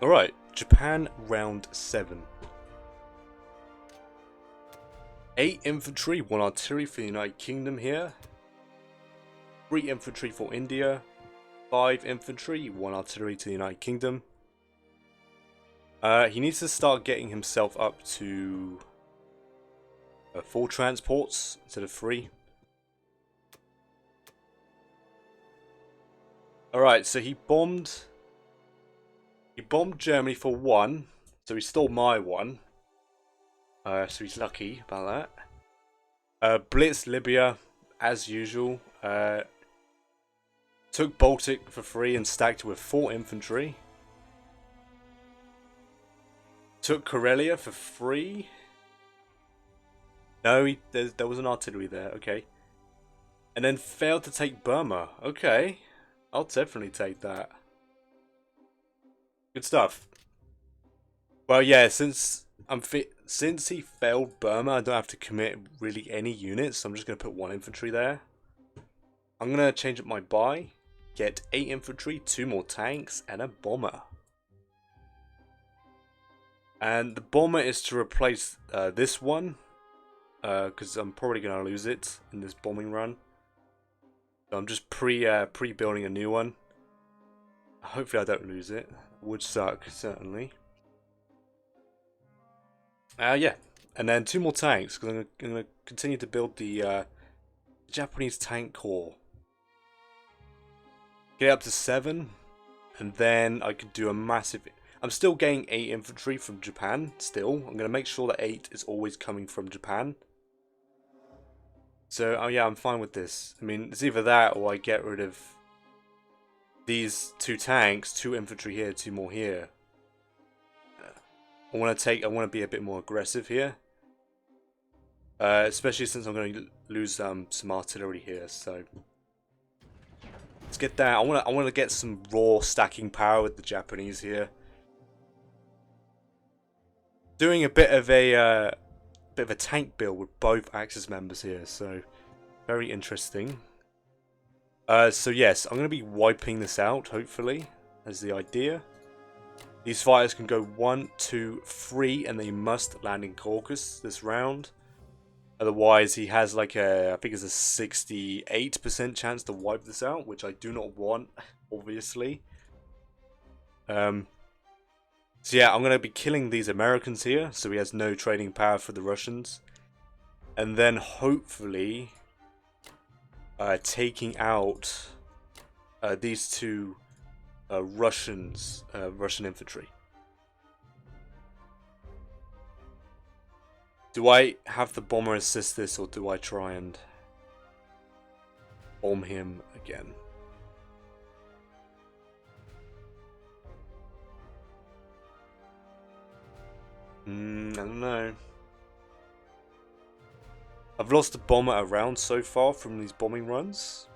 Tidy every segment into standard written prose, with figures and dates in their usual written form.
Alright, Japan round 7. 8 infantry, 1 artillery for the United Kingdom here. 3 infantry for India. 5 infantry, 1 artillery to the United Kingdom. He needs to start getting himself up to 4 transports instead of 3. Alright, so he bombed Germany for 1, so he stole my 1. So he's lucky about that. Blitzed Libya, as usual. Took Baltic for 3 and stacked it with 4 infantry. Took Karelia for 3. No, there was an artillery there, okay. And then failed to take Burma. Okay, I'll definitely take that. Good stuff. Well, yeah, since he failed Burma, I don't have to commit really any units, so I'm just going to put 1 infantry there. I'm going to change up my buy, get 8 infantry, 2 more tanks, and a bomber. And the bomber is to replace this one, because I'm probably going to lose it in this bombing run. So I'm just pre-building a new one. Hopefully I don't lose it. Would suck, certainly. Yeah, and then 2 more tanks, because I'm going to continue to build the Japanese tank corps. Get up to 7, and then I could do a massive... I'm still getting 8 infantry from Japan, still. I'm going to make sure that 8 is always coming from Japan. So, oh yeah, I'm fine with this. I mean, it's either that or I get rid of these 2 tanks, 2 infantry here, 2 more here. I want to be a bit more aggressive here. Especially since I'm going to lose some artillery here, so... Let's get that. I want to get some raw stacking power with the Japanese here. Doing a bit of a tank build with both Axis members here, so very interesting. So yes, I'm going to be wiping this out, hopefully, as the idea. These fighters can go 1, 2, 3, and they must land in Caucasus this round. Otherwise, he has like I think it's a 68% chance to wipe this out, which I do not want, obviously. So yeah, I'm going to be killing these Americans here, so he has no trading power for the Russians. And then hopefully taking out these 2 Russian infantry. Do I have the bomber assist this, or do I try and bomb him again? I don't know. I've lost a bomber around so far from these bombing runs,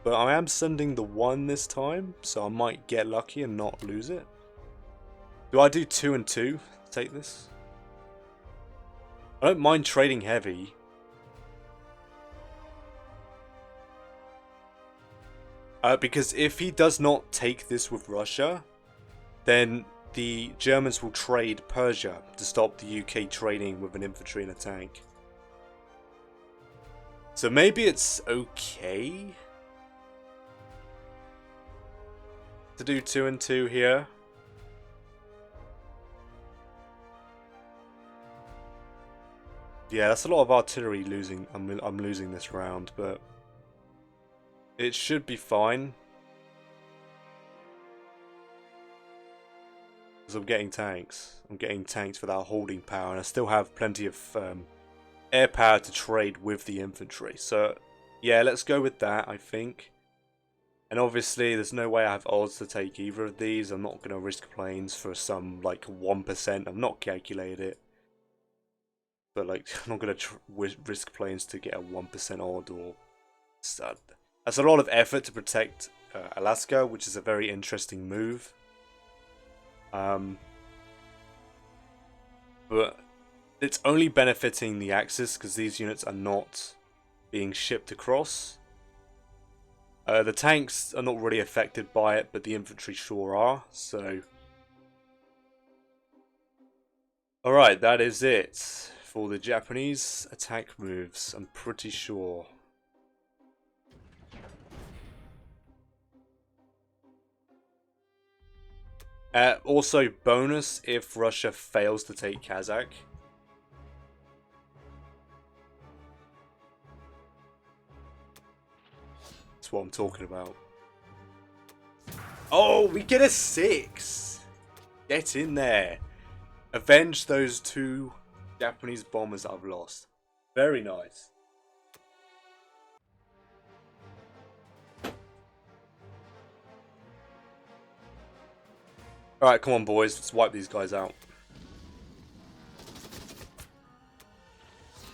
but I am sending the 1 this time, so I might get lucky and not lose it. Do I do 2 and 2 to take this? I don't mind trading heavy. Because if he does not take this with Russia, then the Germans will trade Persia to stop the UK trading with an infantry and a tank. So maybe it's okay to do 2 and 2 here. Yeah, that's a lot of artillery losing. I'm losing this round, but it should be fine. Because I'm getting tanks. I'm getting tanks without holding power, and I still have plenty of air power to trade with the infantry. So, yeah, let's go with that, I think. And obviously, there's no way I have odds to take either of these. I'm not going to risk planes for some, like, 1%. I've not calculated it. But, like, I'm not going to risk planes to get a 1% odd or... That's a lot of effort to protect Alaska, which is a very interesting move. But it's only benefiting the Axis because these units are not being shipped across. The tanks are not really affected by it, but the infantry sure are, so Alright, that is it for the Japanese attack moves, I'm pretty sure. Also, bonus if Russia fails to take Kazakh. That's what I'm talking about. Oh, we get a 6! Get in there. Avenge those 2 Japanese bombers I've lost. Very nice. Alright, come on boys, let's wipe these guys out.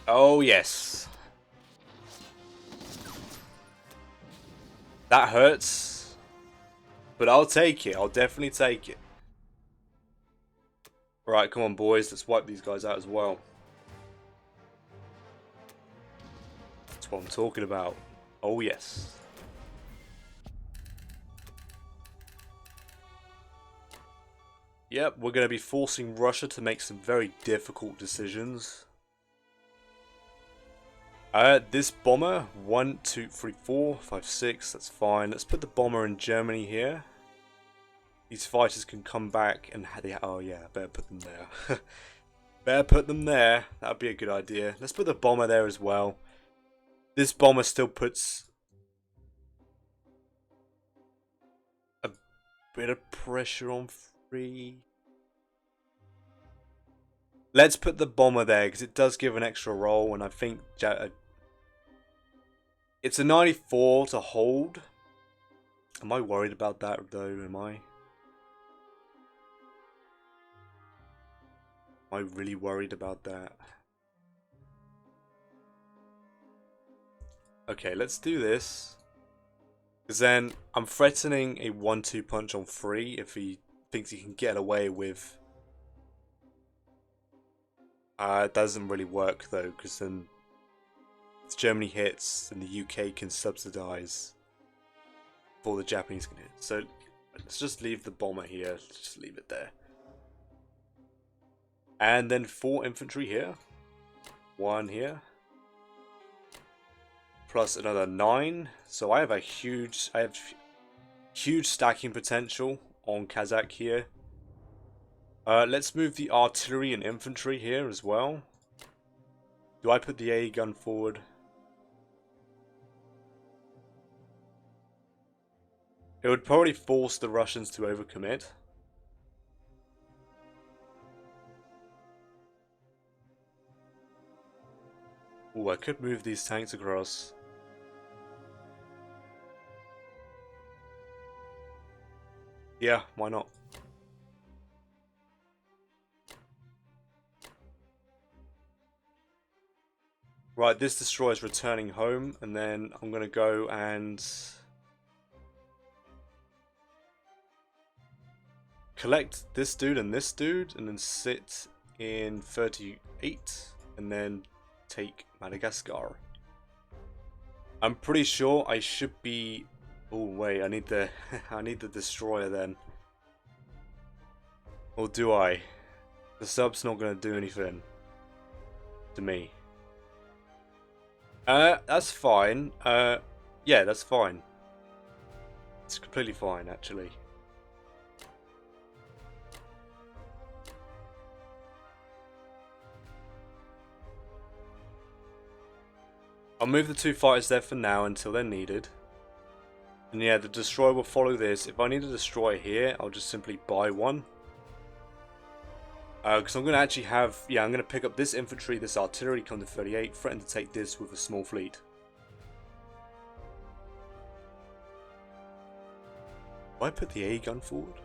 Oh yes. That hurts. But I'll take it, I'll definitely take it. Alright, come on boys, let's wipe these guys out as well. That's what I'm talking about. Oh yes. Yep, we're going to be forcing Russia to make some very difficult decisions. This bomber, 1, 2, 3, 4, 5, 6, that's fine. Let's put the bomber in Germany here. These fighters can come back and... oh yeah, better put them there. Better put them there, that would be a good idea. Let's put the bomber there as well. This bomber still puts a bit of pressure on 3. Let's put the bomber there because it does give an extra roll, and I think it's a 94 to hold. Am I worried about that though? Am I really worried about that? Okay, let's do this. Because then I'm threatening a 1-2 punch on 3 if he thinks he can get away with... it doesn't really work though, because then if Germany hits, then the UK can subsidize before the Japanese can hit. So let's just leave the bomber here. Let's just leave it there. And then 4 infantry here. 1 here. Plus another 9. So I have huge stacking potential on Kazakh here. Let's move the artillery and infantry here as well. Do I put the AE gun forward? It would probably force the Russians to overcommit. Oh, I could move these tanks across. Yeah, why not? Right, this destroyer is returning home, and then I'm going to go and collect this dude, and then sit in 38, and then take Madagascar. I'm pretty sure I should be... Oh wait, I need the I need the destroyer then. Or do I? The sub's not going to do anything to me. That's fine. Yeah, that's fine. It's completely fine, actually. I'll move the 2 fighters there for now until they're needed. And yeah, the destroyer will follow this. If I need a destroyer here, I'll just simply buy one. Because I'm going to actually have... Yeah, I'm going to pick up this infantry, this artillery, come to 38, threaten to take this with a small fleet. Do I put the A gun forward?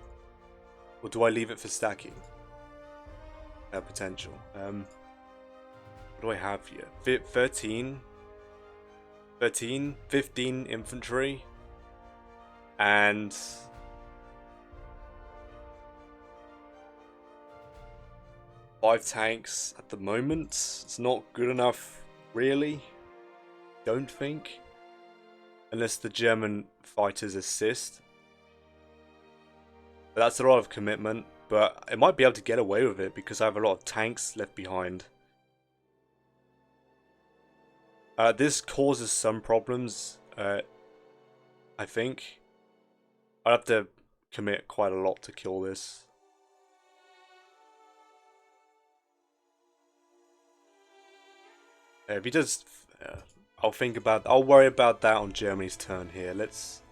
Or do I leave it for stacking? Potential. What do I have here? 15 infantry. And... 5 tanks at the moment. It's not good enough, really. Don't think. Unless the German fighters assist. But that's a lot of commitment. but it might be able to get away with it because I have a lot of tanks left behind. This causes some problems, I think. I'd have to commit quite a lot to kill this. If he does, I'll worry about that on Germany's turn here. Let's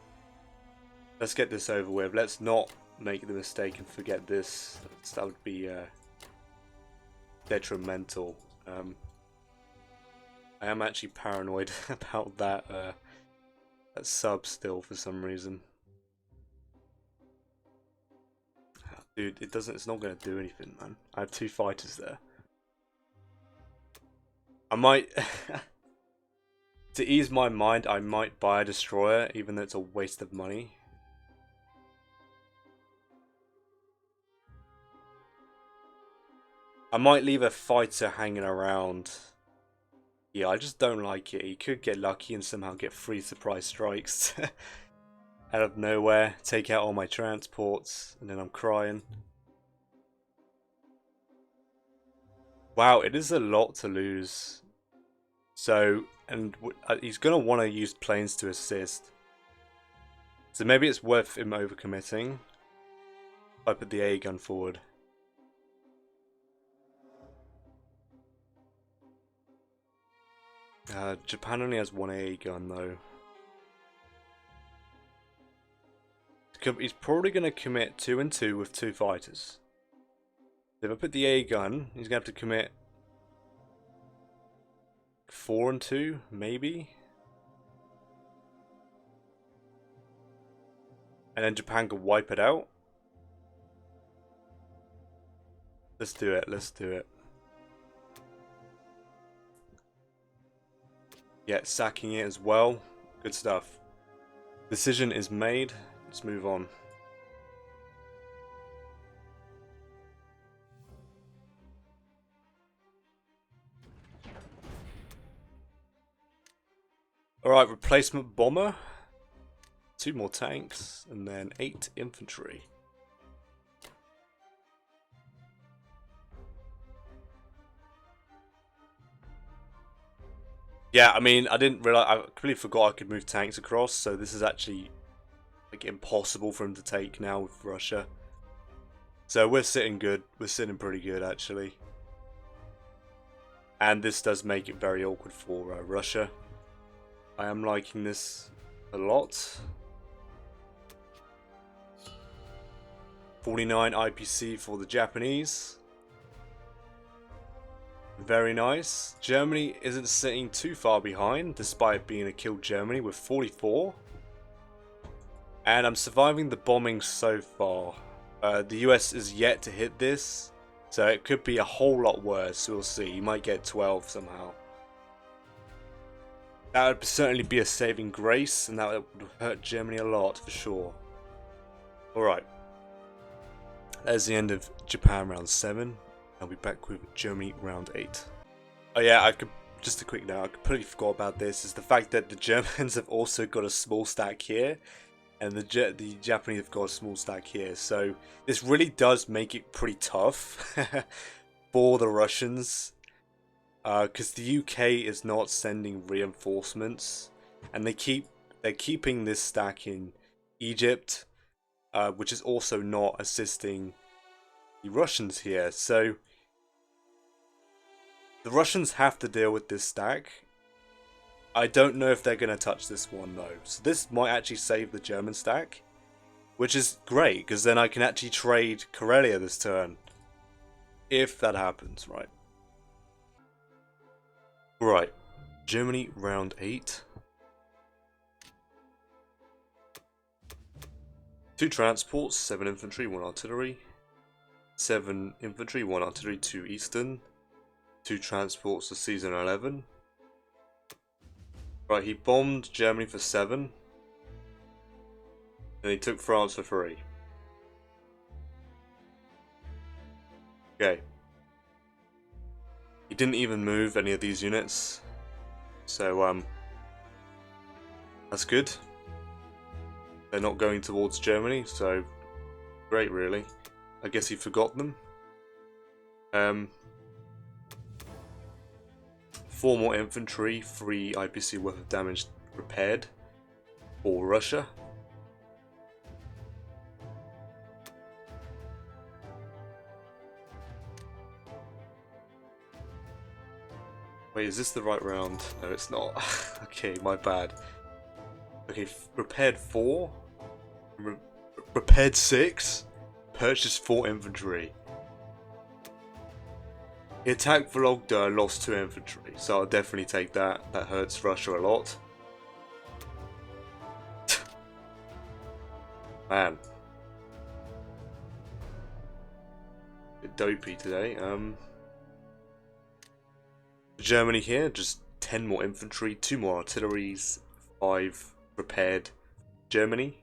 get this over with. Let's not make the mistake and forget this. That would be detrimental. I am actually paranoid about that sub still for some reason. Dude, it's not gonna do anything, man. I have 2 fighters there. I might, to ease my mind, I might buy a destroyer, even though it's a waste of money. I might leave a fighter hanging around. Yeah, I just don't like it. He could get lucky and somehow get 3 surprise strikes out of nowhere, take out all my transports, and then I'm crying. Wow, it is a lot to lose. So, and he's going to want to use planes to assist. So maybe it's worth him overcommitting. If I put the A gun forward. Japan only has 1 A gun though. He's probably going to commit 2 and 2 with 2 fighters. If I put the A gun, he's going to have to commit 4 and 2, maybe? And then Japan could wipe it out? Let's do it, let's do it. Yeah, sacking it as well. Good stuff. Decision is made. Let's move on. Alright, replacement bomber. 2 more tanks. And then 8 infantry. Yeah, I mean, I didn't realize, I completely forgot I could move tanks across, so this is actually like impossible for him to take now with Russia. So we're sitting good, we're sitting pretty good actually. And this does make it very awkward for Russia. I am liking this a lot. 49 IPC for the Japanese. Very nice. Germany isn't sitting too far behind, despite being a killed Germany with 44. And I'm surviving the bombing so far. The US is yet to hit this, so it could be a whole lot worse. We'll see. You might get 12 somehow. That would certainly be a saving grace, and that would hurt Germany a lot for sure. Alright. That is the end of Japan round 7. I'll be back with Germany round 8. Oh yeah, just a quick note, I completely forgot about this, is the fact that the Germans have also got a small stack here, and the Japanese have got a small stack here, so this really does make it pretty tough for the Russians, because the UK is not sending reinforcements, and they're keeping this stack in Egypt, which is also not assisting the Russians here, so the Russians have to deal with this stack. I don't know if they're going to touch this one though. So this might actually save the German stack. Which is great, because then I can actually trade Karelia this turn. If that happens, right. Right. Germany round 8. 2 transports, 7 infantry, 1 artillery. 7 infantry, 1 artillery, 2 eastern. 2 transports to season 11. Right, he bombed Germany for 7. And he took France for 3. Okay. He didn't even move any of these units. So, that's good. They're not going towards Germany, so great really. I guess he forgot them. 4 more infantry, 3 IPC worth of damage repaired for Russia. Wait, is this the right round? No, it's not. Okay, my bad. Okay, repaired 4, repaired 6, purchased 4 infantry. He attacked Vologda and lost 2 infantry, so I'll definitely take that. That hurts Russia a lot. Man. Bit dopey today. Germany here, just 10 more infantry, 2 more artilleries, 5 repaired. Germany.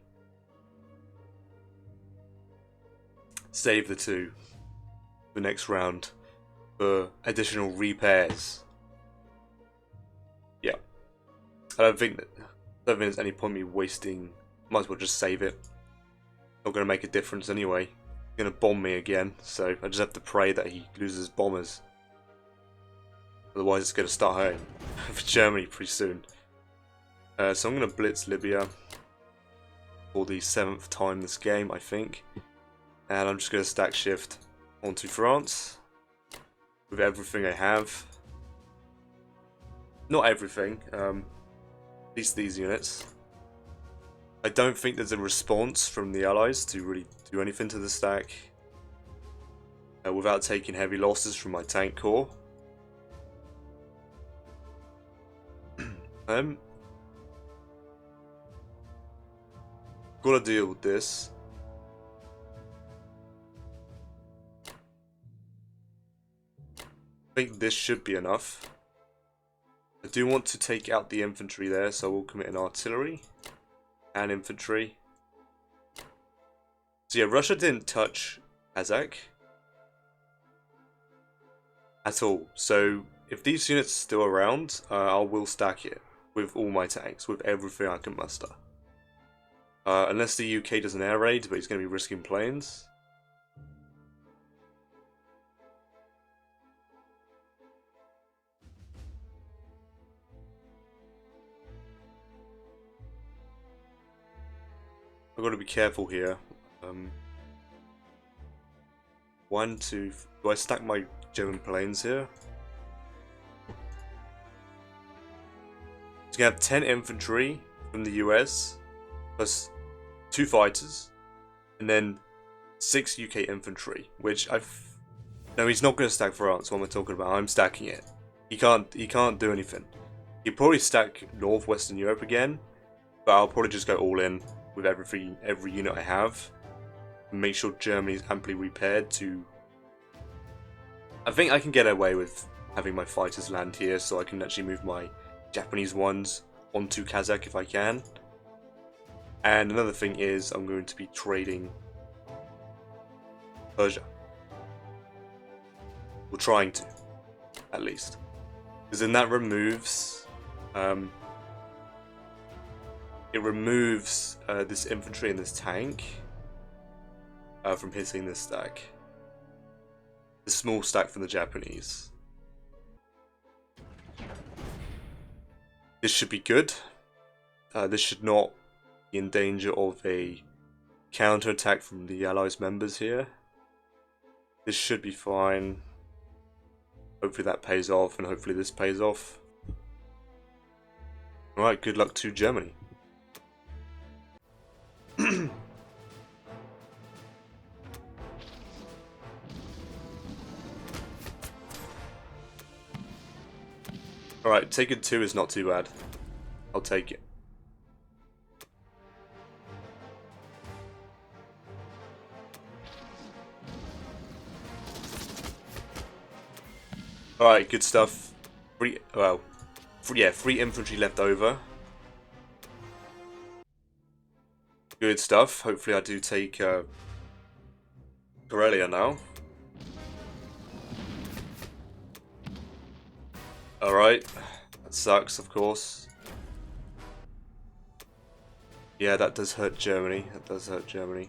Save the 2 for the next round for additional repairs. Yeah. I don't think there's any point me wasting. Might as well just save it. Not gonna make a difference anyway. He's gonna bomb me again, so I just have to pray that he loses bombers. Otherwise it's gonna start hurting for Germany pretty soon. So I'm gonna blitz Libya for the 7th time this game, I think. And I'm just gonna stack shift onto France with everything I have. Not everything, at least these units. I don't think there's a response from the Allies to really do anything to the stack without taking heavy losses from my tank corps. Gotta deal with this. I think this should be enough. I do want to take out the infantry there, so we'll commit an artillery and infantry. So yeah, Russia didn't touch Kazakh at all. So if these units are still around, I will stack it with all my tanks, with everything I can muster. Unless the UK does an air raid, but he's going to be risking planes. I've got to be careful here. 1, 2. Do I stack my German planes here? He's going to have 10 infantry from the US, plus 2 fighters, and then 6 UK infantry, which no, he's not going to stack France. What am I talking about? I'm stacking it. He can't do anything. He'll probably stack Northwestern Europe again, but I'll probably just go all in with every unit I have, and make sure Germany's amply repaired to. I think I can get away with having my fighters land here, so I can actually move my Japanese ones onto Kazakh if I can. And another thing is, I'm going to be trading Persia. We're trying to, at least. Because then that removes this infantry and this tank from hitting this stack. The small stack from the Japanese. This should be good. This should not be in danger of a counterattack from the Allies members here. This should be fine. Hopefully that pays off, and hopefully this pays off. Alright, good luck to Germany. Alright, taking 2 is not too bad. I'll take it. Alright, good stuff. 3 infantry left over. Good stuff. Hopefully I do take Karelia now. Alright. That sucks, of course. Yeah, that does hurt Germany. That does hurt Germany.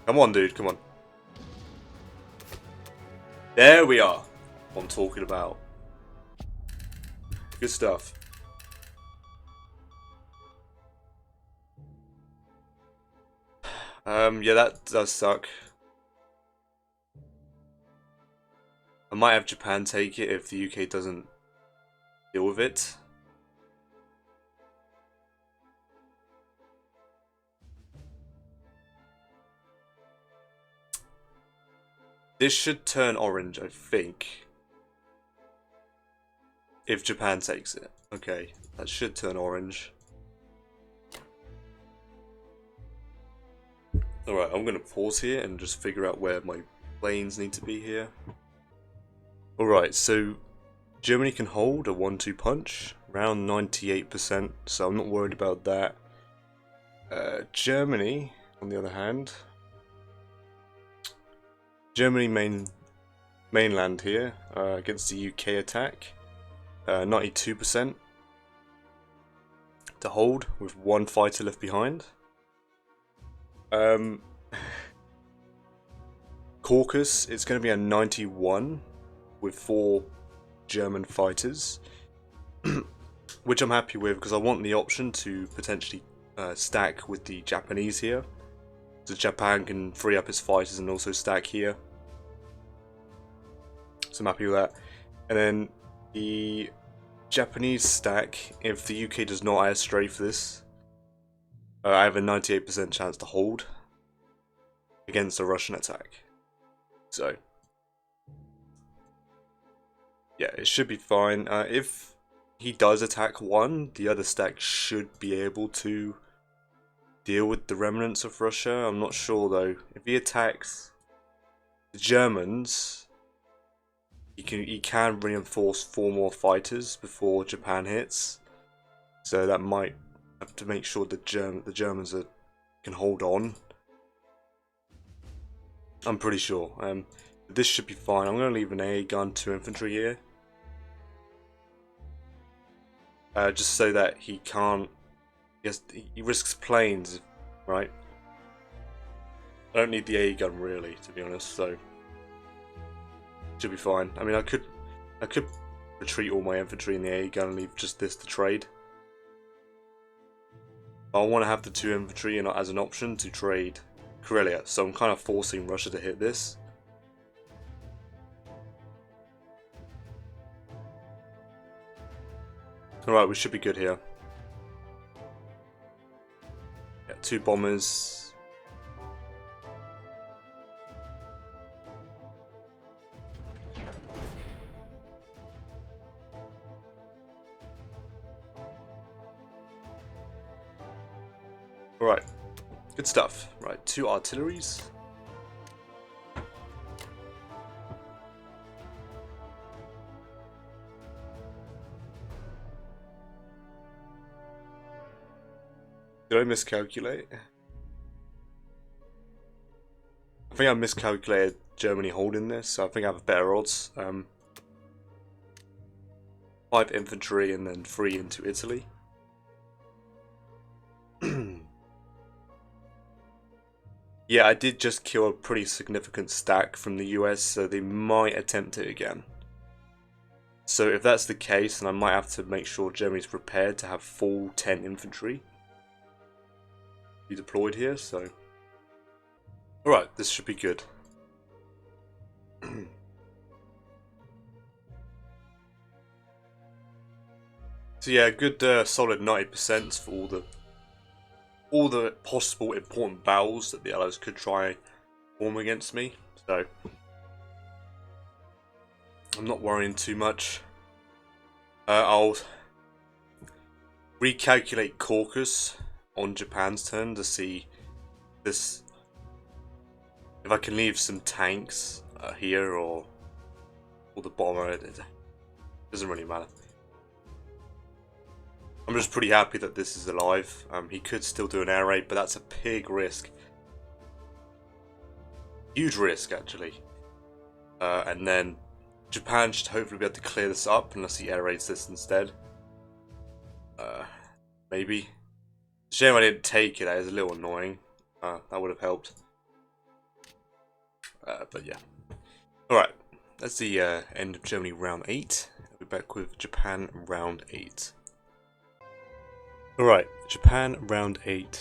Come on, dude, come on. There we are. What I'm talking about. Good stuff. Yeah, that does suck. I might have Japan take it if the UK doesn't deal with it. This should turn orange, I think. If Japan takes it. Okay, that should turn orange. Alright, I'm going to pause here and just figure out where my planes need to be here. Alright, so Germany can hold a 1-2 punch, around 98%, so I'm not worried about that. Germany, on the other hand, Germany mainland here against the UK attack, 92% to hold with 1 fighter left behind. Caucasus, it's going to be a 91 with 4 German fighters, which I'm happy with because I want the option to potentially stack with the Japanese here, so Japan can free up its fighters and also stack here. So I'm happy with that. And then the Japanese stack, if the UK does not airstrafe for this, I have a 98% chance to hold against a Russian attack. So, yeah, it should be fine. If he does attack one, the other stack should be able to deal with the remnants of Russia. I'm not sure though. If he attacks the Germans, he can reinforce 4 more fighters before Japan hits. So that might have to make sure the Germans can hold on. I'm pretty sure. This should be fine. I'm going to leave an AA gun to infantry here. Just so that he can't... he risks planes, right? I don't need the AA gun really, to be honest, so... should be fine. I mean, I could retreat all my infantry in the AA gun and leave just this to trade. I want to have the 2 infantry as an option to trade Karelia, so I'm kind of forcing Russia to hit this. Alright, we should be good here. Yeah, 2 bombers. Alright, good stuff. Right, 2 artilleries. Did I miscalculate? I think I miscalculated Germany holding this, so I think I have better odds. 5 infantry and then 3 into Italy. Yeah, I did just kill a pretty significant stack from the US, so they might attempt it again. So if that's the case, then I might have to make sure Germany's prepared to have full 10 infantry be deployed here, so... Alright, this should be good. So yeah, good solid 90% for all the possible important battles that the Allies could try form against me, so I'm not worrying too much. I'll recalculate Caucasus on Japan's turn to see this, if I can leave some tanks here or the bomber. It doesn't really matter. I'm just pretty happy that this is alive. He could still do an air raid, but that's a big risk. Huge risk, actually. And then Japan should hopefully be able to clear this up unless he air raids this instead. Maybe. Shame I didn't take it. That is a little annoying. That would have helped. But yeah. Alright, that's the end of Germany round 8. I'll be back with Japan round 8. Alright, Japan round 8.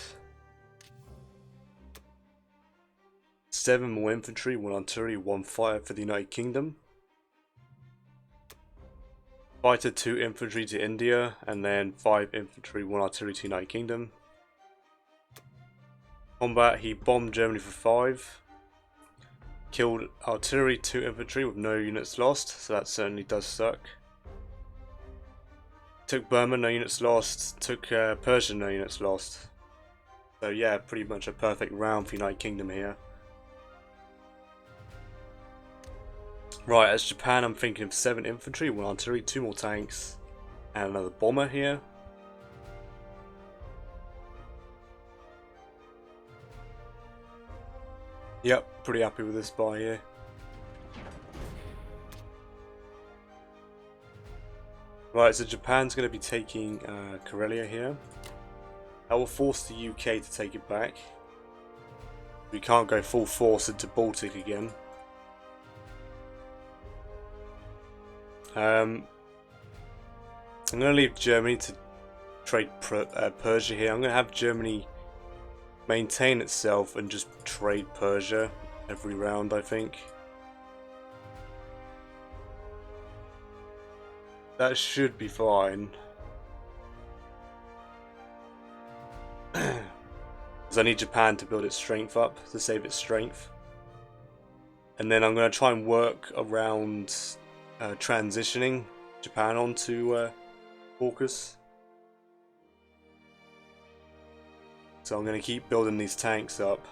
7 more infantry, 1 artillery, 1 fire for the United Kingdom. Fighter 2 infantry to India, and then 5 infantry, 1 artillery to United Kingdom. Combat, he bombed Germany for 5. Killed artillery, 2 infantry with no units lost, so that certainly does suck. Took Burma, no units lost. Took Persia, no units lost. So yeah, pretty much a perfect round for United Kingdom here. Right, as Japan, I'm thinking of 7 infantry, 1 artillery, 2 more tanks, and another bomber here. Yep, pretty happy with this buy here. Right, so Japan's going to be taking Karelia here. That will force the UK to take it back. We can't go full force into Baltic again. I'm going to leave Germany to trade Persia here. I'm going to have Germany maintain itself and just trade Persia every round, I think. That should be fine. Because I need Japan to build its strength up, to save its strength. And then I'm going to try and work around transitioning Japan onto AUKUS. So I'm going to keep building these tanks up.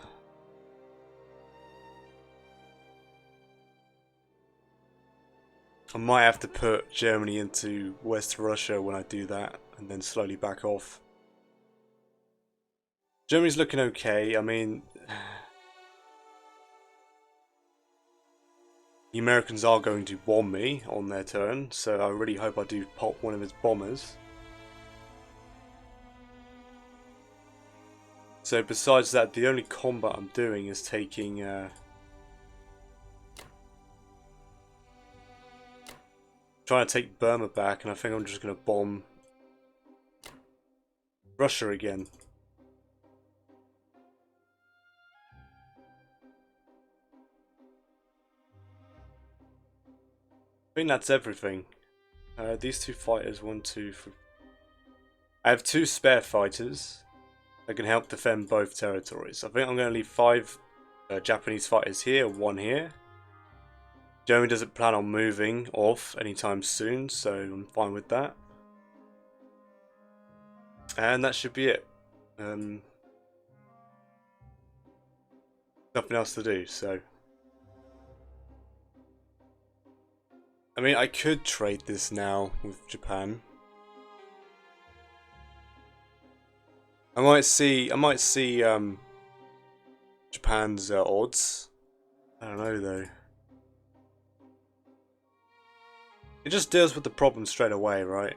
I might have to put Germany into West Russia when I do that, and then slowly back off. Germany's looking okay. I mean, the Americans are going to bomb me on their turn, so I really hope I do pop one of his bombers. So besides that, the only combat I'm doing is taking trying to take Burma back, and I think I'm just going to bomb Russia again. I think that's everything. These 2 fighters, 1, 2, 3. I have 2 spare fighters that can help defend both territories. I think I'm going to leave 5 Japanese fighters here, 1 here. Germany doesn't plan on moving off anytime soon, so I'm fine with that. And that should be it. Nothing else to do, so. I mean, I could trade this now with Japan. I might see Japan's odds. I don't know though. It just deals with the problem straight away, right?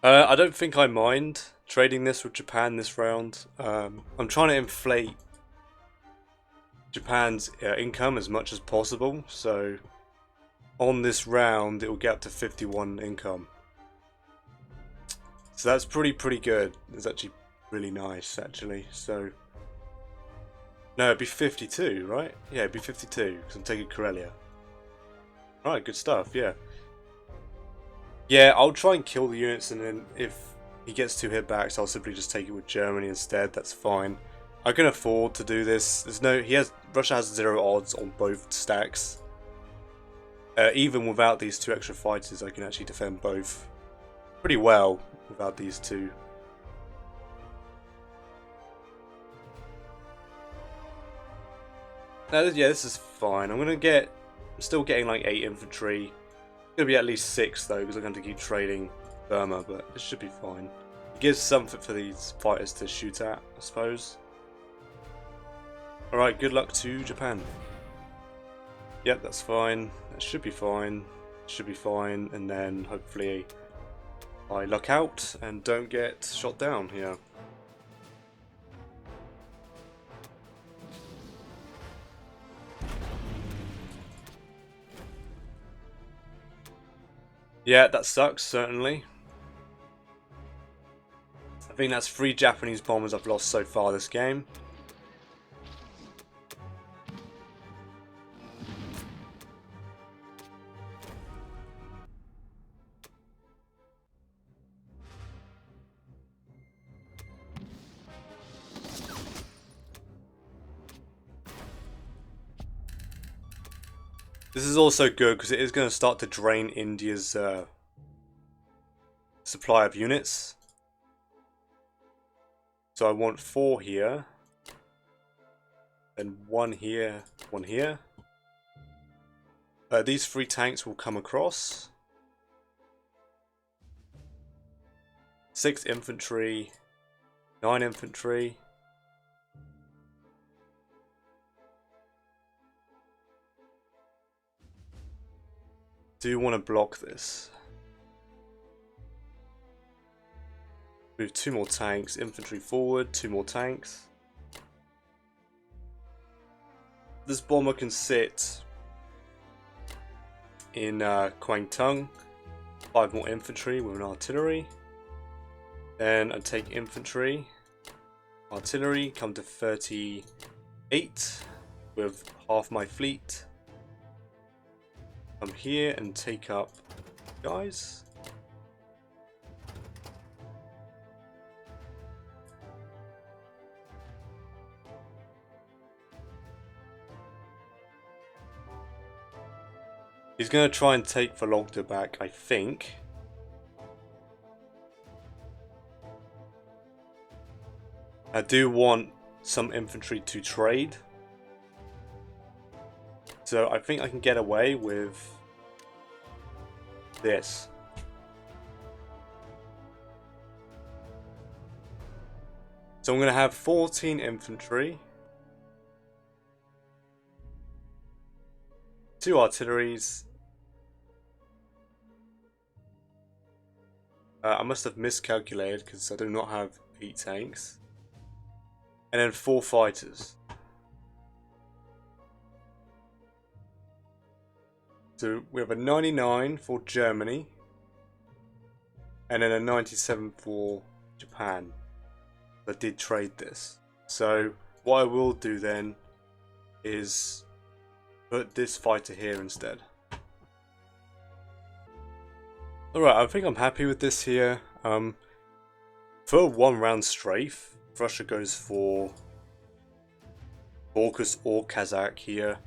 I don't think I mind trading this with Japan this round. I'm trying to inflate Japan's income as much as possible, so on this round it will get up to 51 income. So that's pretty good. It's actually really nice, actually. So no, it'd be 52, right? Yeah, it'd be 52 because I'm taking Karelia. Alright, good stuff. Yeah. Yeah, I'll try and kill the units, and then if he gets 2 hitbacks, I'll simply just take it with Germany instead. That's fine. I can afford to do this. Russia has 0 odds on both stacks. Even without these 2 extra fighters, I can actually defend both pretty well without these 2. Yeah, this is fine. I'm still getting like 8 infantry. It's going to be at least 6 though, because I'm going to keep trading Burma, but it should be fine. It gives something for these fighters to shoot at, I suppose. Alright, good luck to Japan. Yep, that's fine. That should be fine. Should be fine, and then hopefully I luck out and don't get shot down here. Yeah, that sucks, certainly. I think that's 3 Japanese bombers I've lost so far this game. This is also good because it is going to start to drain India's supply of units. So I want 4 here. Then 1 here, 1 here. These 3 tanks will come across. 6 infantry, 9 infantry. Do you want to block this? Move 2 more tanks, infantry forward, 2 more tanks. This bomber can sit in Kwangtung, 5 more infantry with an artillery. Then I take infantry, artillery, come to 38 with half my fleet. Come here and take up guys. He's going to try and take Vologda back, I think. I do want some infantry to trade. So I think I can get away with this. So I'm going to have 14 infantry, 2 artilleries. I must have miscalculated because I do not have 8 tanks. And then 4 fighters. So we have a 99 for Germany. And then a 97 for Japan. I did trade this. So what I will do then is put this fighter here instead. Alright, I think I'm happy with this here. For a 1 round strafe, Russia goes for Bonkcc or Kazakh here.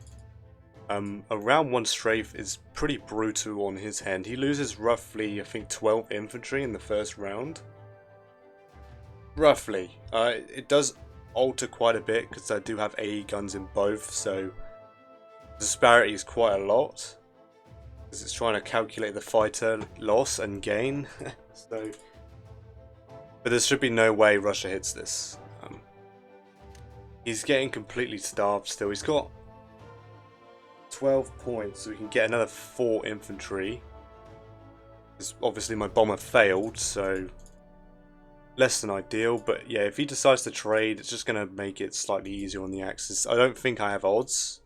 A round 1 strafe is pretty brutal on his hand. He loses roughly, I think, 12 infantry in the first round. Roughly. It does alter quite a bit because I do have AE guns in both, so the disparity is quite a lot. Because it's trying to calculate the fighter loss and gain. So, but there should be no way Russia hits this. He's getting completely starved still. He's got 12 points, so we can get another 4 infantry. Because obviously my bomber failed, so less than ideal. But yeah, if he decides to trade, it's just going to make it slightly easier on the Axis. I don't think I have odds.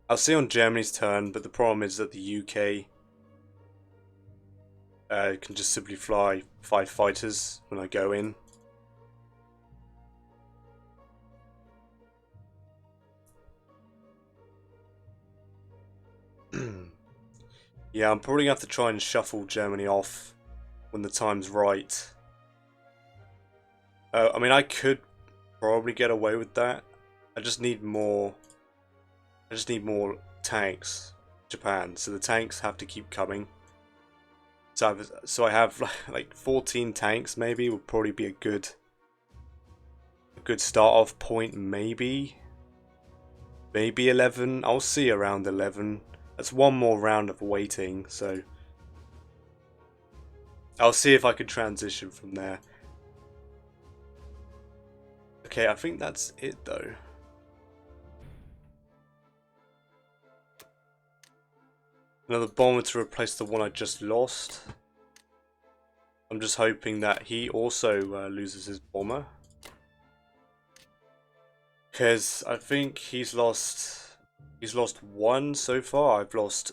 I'll see on Germany's turn, but the problem is that the UK can just simply fly 5 fighters when I go in. Yeah, I'm probably going to have to try and shuffle Germany off when the time's right. I mean, I could probably get away with that. I just need more tanks, Japan. So the tanks have to keep coming. So I have like 14 tanks. Maybe would probably be a good start off point. Maybe 11. I'll see around 11. That's 1 more round of waiting. So I'll see if I could transition from there. Okay, I think that's it though. Another bomber to replace the one I just lost. I'm just hoping that he also loses his bomber. Because I think he's lost 1 so far. I've lost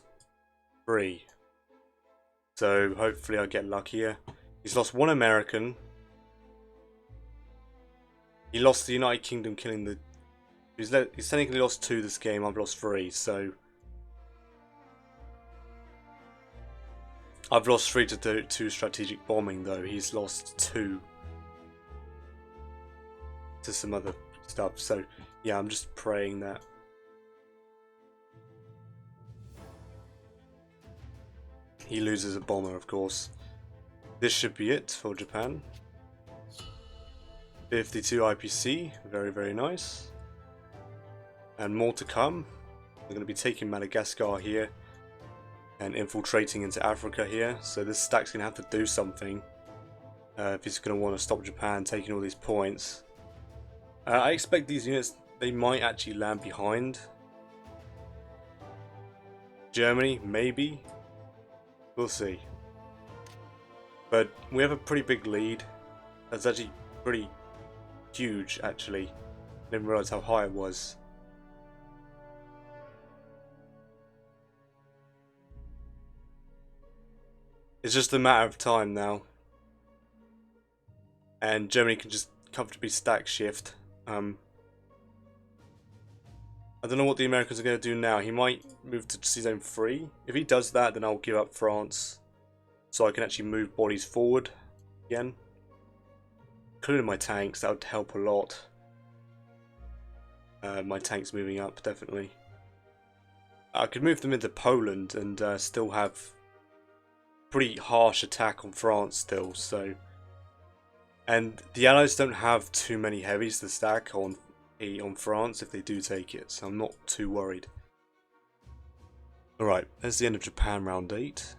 3. So hopefully I get luckier. He's lost one American. He lost the United Kingdom, killing the... He's technically lost 2 this game, I've lost 3, so... I've lost 3 to 2 strategic bombing though, he's lost 2 to some other stuff, so yeah, I'm just praying that... he loses a bomber, of course. This should be it for Japan. 52 IPC, very, very nice. And more to come. We're going to be taking Madagascar here and infiltrating into Africa here. So this stack's going to have to do something if he's going to want to stop Japan taking all these points. I expect these units, they might actually land behind Germany, maybe. We'll see. But we have a pretty big lead. That's actually pretty huge, actually. Didn't realize how high it was. It's just a matter of time now. And Germany can just comfortably stack shift. I don't know what the Americans are going to do now. He might move to C-Zone 3. If he does that, then I'll give up France. So I can actually move bodies forward again. Including my tanks, that would help a lot. My tanks moving up, definitely. I could move them into Poland and still have pretty harsh attack on France still, so... And the Allies don't have too many heavies to stack on France if they do take it, so I'm not too worried. Alright, that's the end of Japan round 8.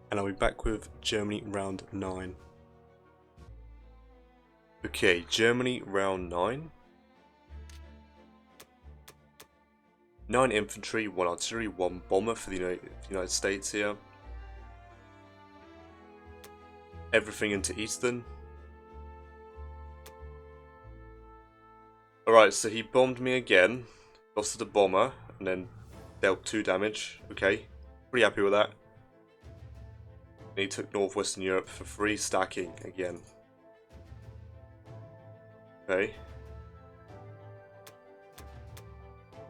And I'll be back with Germany round 9. Okay, Germany round 9. 9 infantry, 1 artillery, 1 bomber for the United States here. Everything into Eastern. Alright, so he bombed me again, lost to the bomber, and then dealt 2 damage. Okay, pretty happy with that. And he took Northwestern Europe for 3 stacking again. Okay.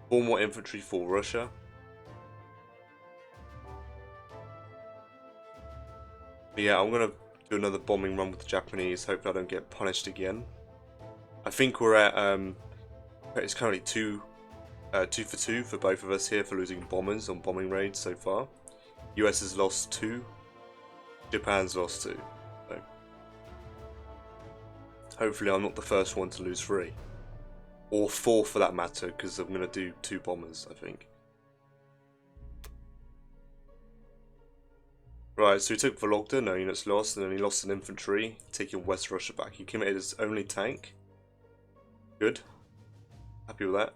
4 more infantry for Russia. But yeah, I'm gonna do another bombing run with the Japanese. Hopefully I don't get punished again. I think we're at it's currently 2 for 2 for both of us here for losing bombers on bombing raids so far. US has lost 2. Japan's lost 2. So hopefully I'm not the first one to lose 3. Or 4 for that matter, because I'm going to do 2 bombers, I think. Right, so he took Vologda, no units lost, and then he lost an infantry, taking West Russia back. He committed his only tank. Good. Happy with that.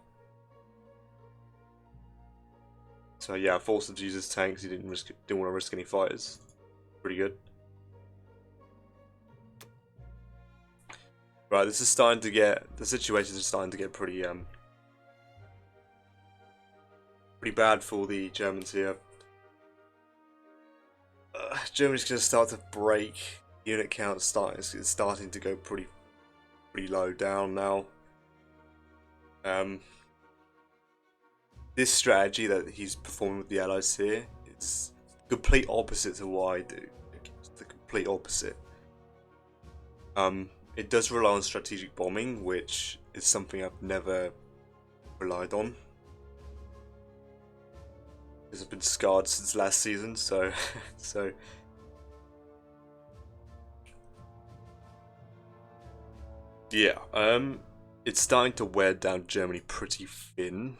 So yeah, forced him to use his tanks, he didn't want to risk any fighters. Pretty good. Right, this is starting to get, the situation is starting to get pretty bad for the Germans here. Germany's going to start to break. Unit count is starting to go pretty low down now. This strategy that he's performing with the Allies here, it's complete opposite to what I do. It's the complete opposite. It does rely on strategic bombing, which is something I've never relied on. Because I've been scarred since last season, so yeah, it's starting to wear down Germany pretty thin.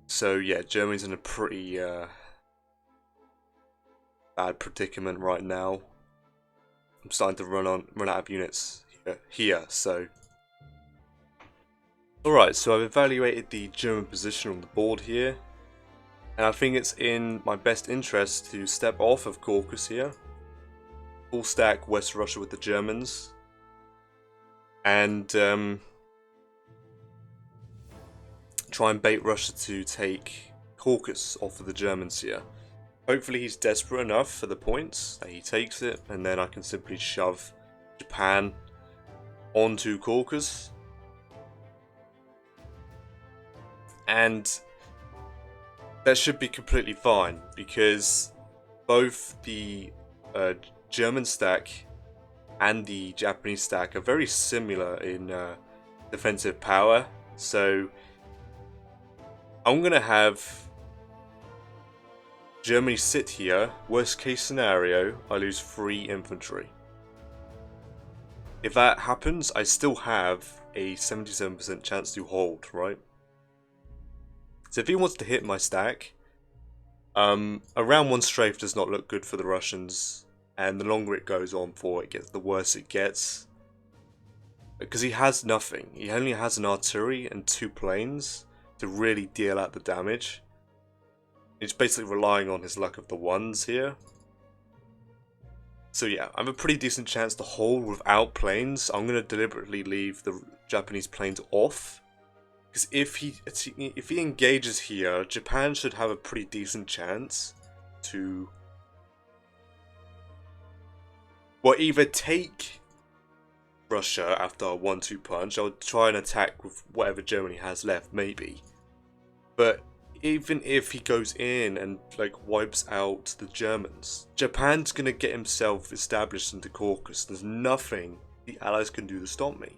So yeah, Germany's in a pretty bad predicament right now. I'm starting to run out of units here, so alright, so I've evaluated the German position on the board here, and I think it's in my best interest to step off of Caucasus here, full stack West Russia with the Germans, and try and bait Russia to take Caucasus off of the Germans here. Hopefully he's desperate enough for the points that he takes it, and then I can simply shove Japan onto Caucasus. And that should be completely fine, because both the German stack and the Japanese stack are very similar in defensive power. So I'm going to have Germany sit here. Worst case scenario, I lose 3 infantry. If that happens, I still have a 77% chance to hold, right? So if he wants to hit my stack, around 1 strafe does not look good for the Russians, and the longer it goes on for, the worse it gets. Because he has nothing. He only has an artillery and 2 planes to really deal out the damage. He's basically relying on his luck of the ones here. So yeah, I have a pretty decent chance to hold without planes. I'm going to deliberately leave the Japanese planes off. Because if he engages here, Japan should have a pretty decent chance to, well, either take Russia after a 1-2 punch. I'll try and attack with whatever Germany has left, maybe. But even if he goes in and like wipes out the Germans, Japan's gonna get himself established into Caucasus. There's nothing the Allies can do to stop me.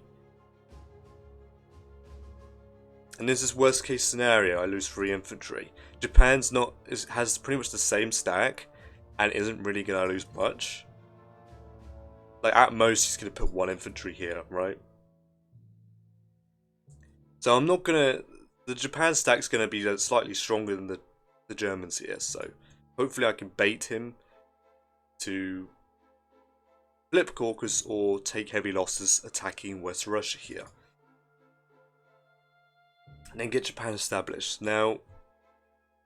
And this is worst case scenario, I lose 3 infantry. Japan's has pretty much the same stack and isn't really gonna lose much. Like at most he's gonna put 1 infantry here, right? So I'm not gonna, the Japan stack's gonna be slightly stronger than the Germans here, so hopefully I can bait him to flip Caucasus or take heavy losses attacking West Russia here. And then get Japan established. Now,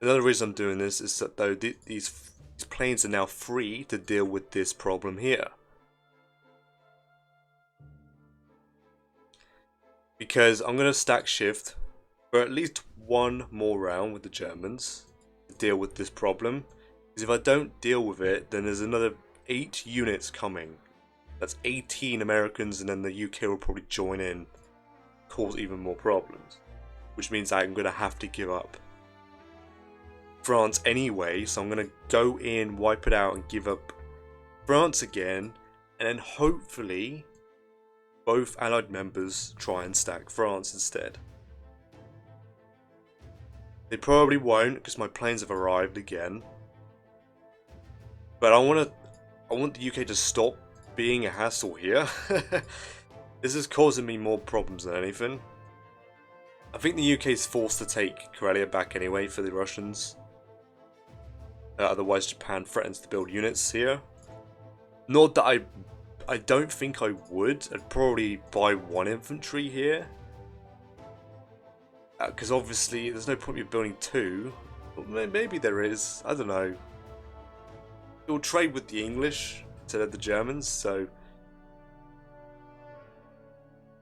another reason I'm doing this is that though these planes are now free to deal with this problem here. Because I'm going to stack shift for at least 1 more round with the Germans to deal with this problem. Because if I don't deal with it, then there's another 8 units coming. That's 18 Americans, and then the UK will probably join in, cause even more problems. Which means I'm going to have to give up France anyway, so I'm going to go in, wipe it out, and give up France again, and then hopefully both Allied members try and stack France instead. They probably won't, because my planes have arrived again. But I want the UK to stop being a hassle here. This is causing me more problems than anything. I think the UK is forced to take Karelia back anyway for the Russians. Otherwise Japan threatens to build units here. Not that I don't think I would. I'd probably buy 1 infantry here. Because obviously there's no point in building 2. But maybe there is. I don't know. It will trade with the English instead of the Germans, so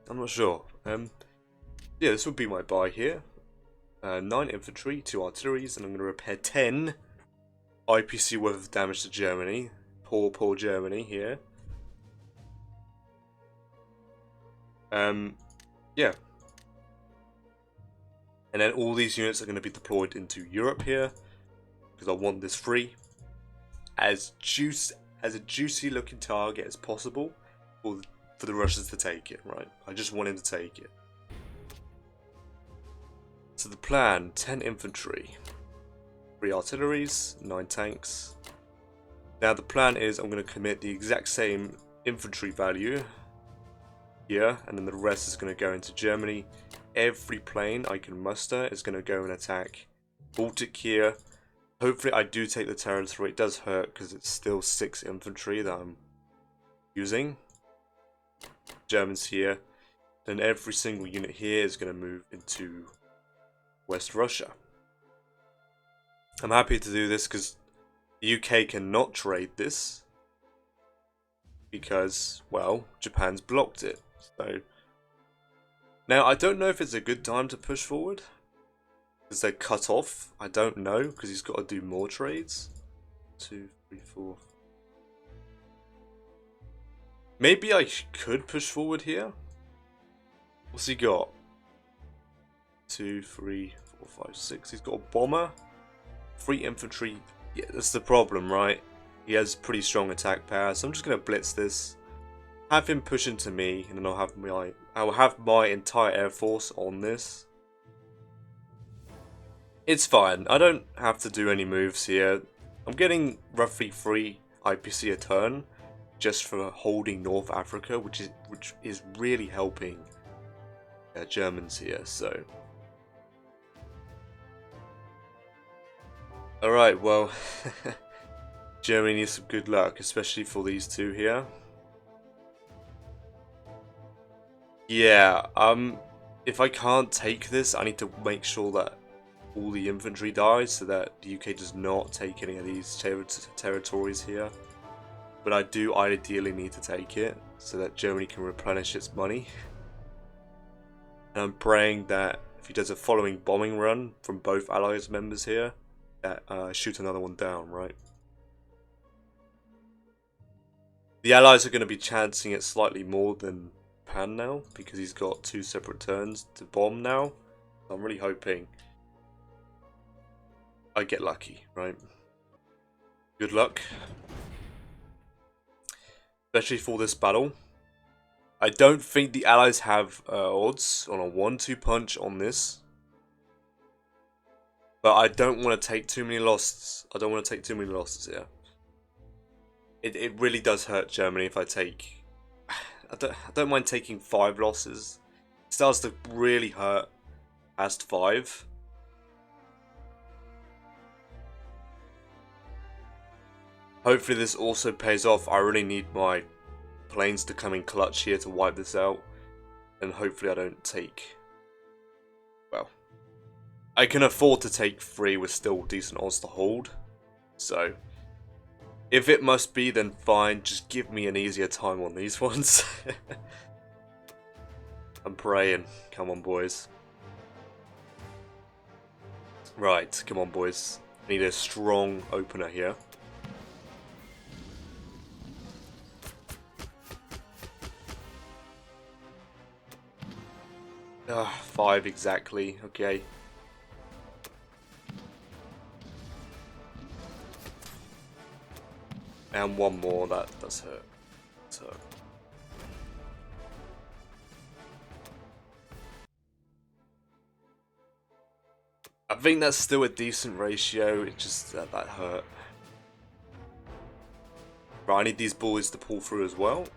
I'm not sure. Yeah, this would be my buy here. 9 infantry, 2 artilleries, and I'm going to repair 10 IPC worth of damage to Germany. Poor Germany here. Yeah. And then all these units are going to be deployed into Europe here, because I want this free. As a juicy looking target as possible for the Russians to take it, right? I just want him to take it. So the plan, 10 infantry, 3 artilleries, 9 tanks. Now the plan is I'm going to commit the exact same infantry value here, and then the rest is going to go into Germany. Every plane I can muster is going to go and attack Baltic here. Hopefully I do take the territory. It does hurt because it's still 6 infantry that I'm using. Germans here. Then every single unit here is going to move into West Russia. I'm happy to do this because the UK cannot trade this because, well, Japan's blocked it. So now I don't know if it's a good time to push forward Is they cut off? I don't know, because he's got to do more trades. 2, 3, 4. Maybe I could push forward here. What's he got? 2, 3, 4, 5, 6. He's got a bomber. 3 infantry. Yeah, that's the problem, right? He has pretty strong attack power, so I'm just gonna blitz this. Have him push into me, and then I'll have my entire air force on this. It's fine. I don't have to do any moves here. I'm getting roughly 3 IPC a turn just for holding North Africa, which is really helping Germans here. So, all right. Well, Germany needs some good luck, especially for these two here. Yeah. If I can't take this, I need to make sure that all the infantry dies, so that the UK does not take any of these territories here. But I do ideally need to take it, so that Germany can replenish its money. And I'm praying that if he does a following bombing run from both Allies members here, that shoot another one down, right? The Allies are going to be chancing it slightly more than Japan now, because he's got 2 separate turns to bomb now. I'm really hoping I get lucky, right? Good luck. Especially for this battle. I don't think the Allies have odds on a 1-2 punch on this. But I don't want to take too many losses. I don't want to take too many losses here. It really does hurt Germany if I take... I don't mind taking 5 losses. It starts to really hurt past 5. Hopefully this also pays off. I really need my planes to come in clutch here to wipe this out. And hopefully I don't take... Well, I can afford to take 3 with still decent odds to hold. So, if it must be, then fine. Just give me an easier time on these ones. I'm praying. Come on, boys. Right, come on, boys. I need a strong opener here. Ah, 5 exactly. Okay. And 1 more. That does hurt. So. I think that's still a decent ratio. It just that hurt. Right, I need these boys to pull through as well.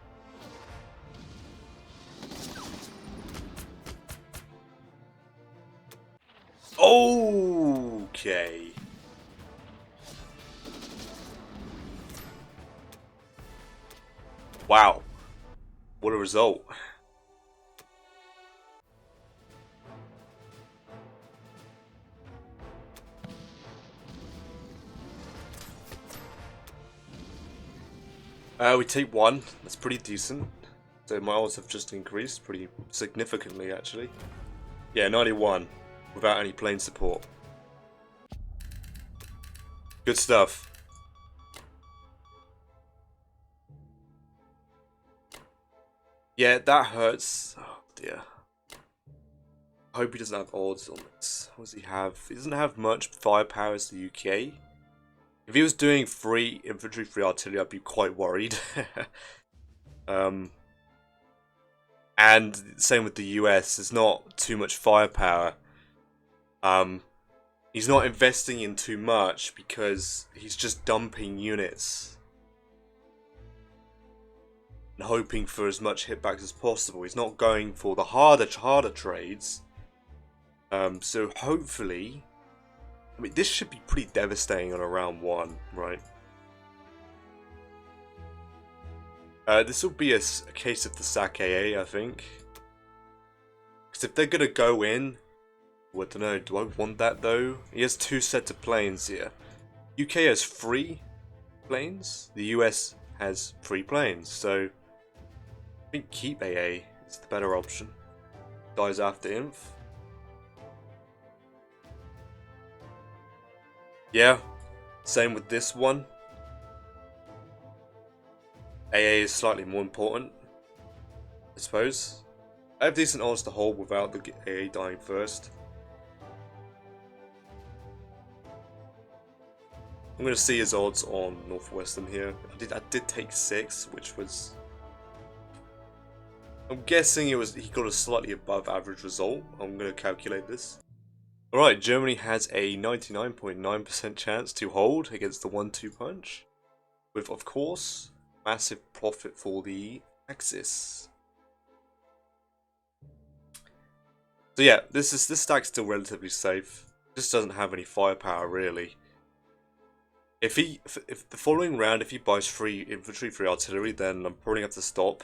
Okay. Wow. What a result. We take 1. That's pretty decent. So my odds have just increased pretty significantly, actually. Yeah, 91. Without any plane support. Good stuff. Yeah, that hurts. Oh dear. I hope he doesn't have odds on this. What does he have? He doesn't have much firepower as the UK. If he was doing 3 infantry, 3 artillery, I'd be quite worried. And same with the US. There's not too much firepower. He's not investing in too much because he's just dumping units and hoping for as much hitbacks as possible. He's not going for the harder trades. So hopefully, I mean, this should be pretty devastating on a round 1, right? This will be a case of the sack AA, I think. Because if they're gonna go in, well, I don't know, do I want that though? He has 2 sets of planes here. UK has 3 planes, the US has 3 planes, so I think keep AA is the better option. Dies after inf. Yeah, same with this one. AA is slightly more important, I suppose. I have decent odds to hold without the AA dying first. I'm going to see his odds on Northwestern here. I did take 6, which was... I'm guessing he got a slightly above average result. I'm going to calculate this. Alright, Germany has a 99.9% chance to hold against the 1-2 punch. With, of course, massive profit for the Axis. So yeah, this stack's still relatively safe. Just doesn't have any firepower really. If the following round, if he buys free infantry, free artillery, then I'm probably going to have to stop.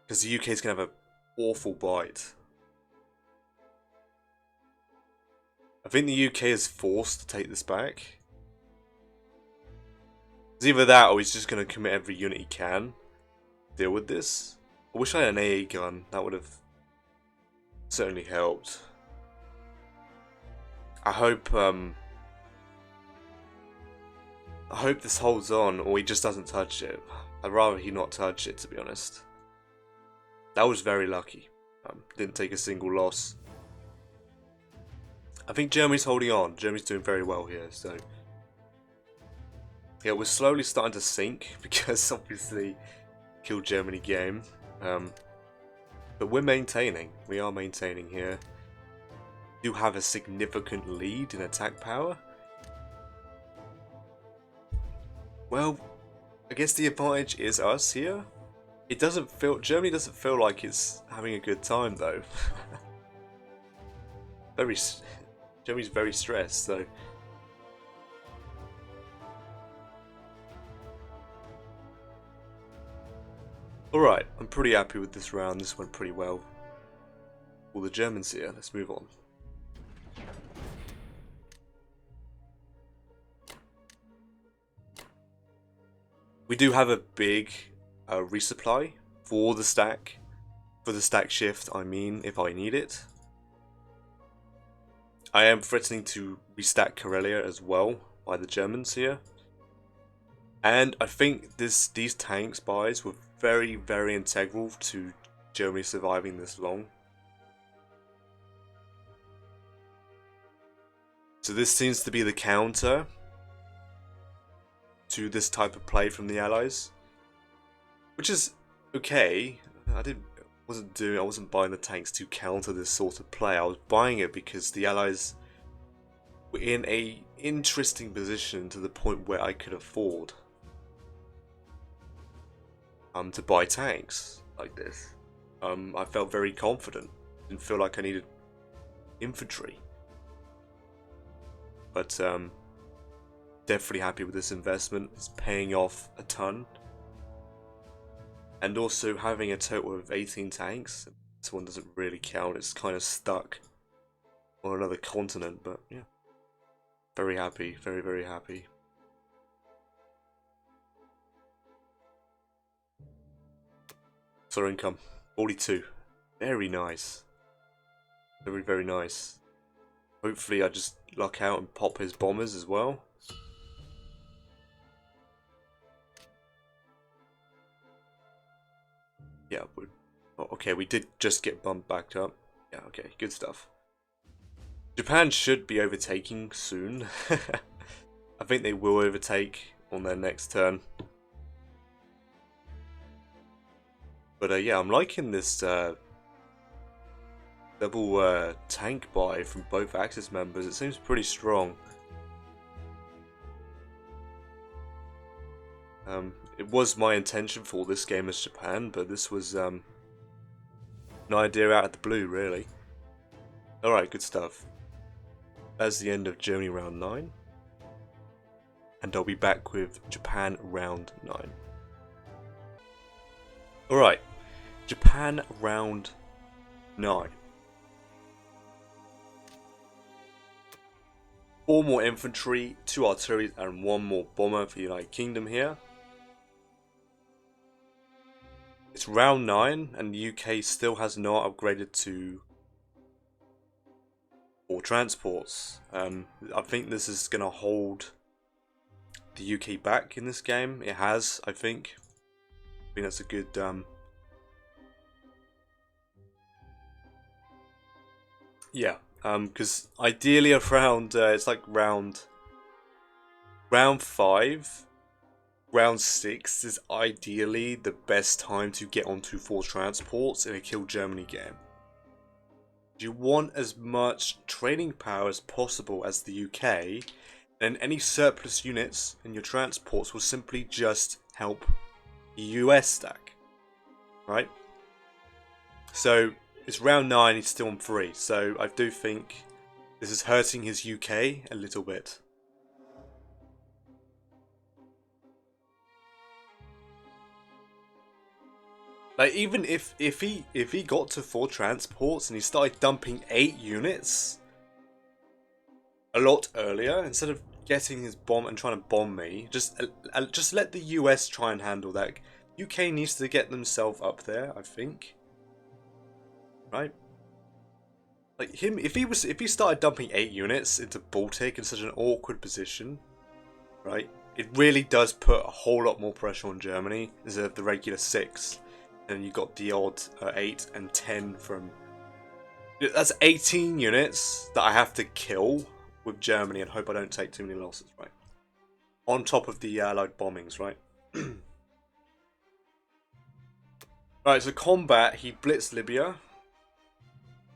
Because the UK is going to have an awful bite. I think the UK is forced to take this back. It's either that or he's just going to commit every unit he can to deal with this. I wish I had an AA gun. That would have certainly helped. I hope this holds on, or he just doesn't touch it. I'd rather he not touch it, to be honest. That was very lucky. Didn't take a single loss. I think Germany's holding on. Germany's doing very well here, so... Yeah, we're slowly starting to sink, because obviously killed Germany game. But we're maintaining. We are maintaining here. We do have a significant lead in attack power. Well, I guess the advantage is us here. Germany doesn't feel like it's having a good time though. Germany's very stressed, so. Alright, I'm pretty happy with this round. This went pretty well. All the Germans here, let's move on. We do have a big resupply for the stack. For the stack shift, I mean, if I need it. I am threatening to restack Karelia as well by the Germans here. And I think these tanks buys were very, very integral to Germany surviving this long. So this seems to be the counter to this type of play from the Allies, which is okay. I wasn't buying the tanks to counter this sort of play. I was buying it because the Allies were in a interesting position to the point where I could afford to buy tanks like this. I felt very confident. Didn't feel like I needed infantry, but definitely happy with this investment. It's paying off a ton. And also having a total of 18 tanks. This one doesn't really count. It's kind of stuck on another continent, but yeah. Very happy. Very, very happy. Solar income. 42. Very nice. Very, very nice. Hopefully I just luck out and pop his bombers as well. Yeah, okay, we did just get bumped back up. Yeah, okay, good stuff. Japan should be overtaking soon. I think they will overtake on their next turn. But yeah, I'm liking this double tank buy from both Axis members. It seems pretty strong. It was my intention for this game as Japan, but this was an idea out of the blue, really. Alright, good stuff. That's the end of Germany round 9. And I'll be back with Japan round 9. Alright, Japan round 9. 4 more infantry, 2 artillery, and 1 more bomber for the United Kingdom here. It's round 9, and the UK still has not upgraded to or transports. I think this is going to hold the UK back in this game. It has, I think. I think that's a good... yeah, because ideally around, it's like round 5, round 6 is ideally the best time to get onto 4 transports in a Kill Germany game. You want as much trading power as possible as the UK, and any surplus units in your transports will simply just help the US stack, right? So it's round 9, he's still on 3, so I do think this is hurting his UK a little bit. Like, even if he got to 4 transports and he started dumping 8 units a lot earlier, instead of getting his bomb and trying to bomb me, just let the US try and handle that. UK needs to get themselves up there, I think. Right? Like him, if he started dumping 8 units into Baltic in such an awkward position, right? It really does put a whole lot more pressure on Germany instead of the regular 6. And you got the odd 8 and 10 from... That's 18 units that I have to kill with Germany and hope I don't take too many losses, right? On top of the Allied bombings, right? Right, so combat, he blitzed Libya.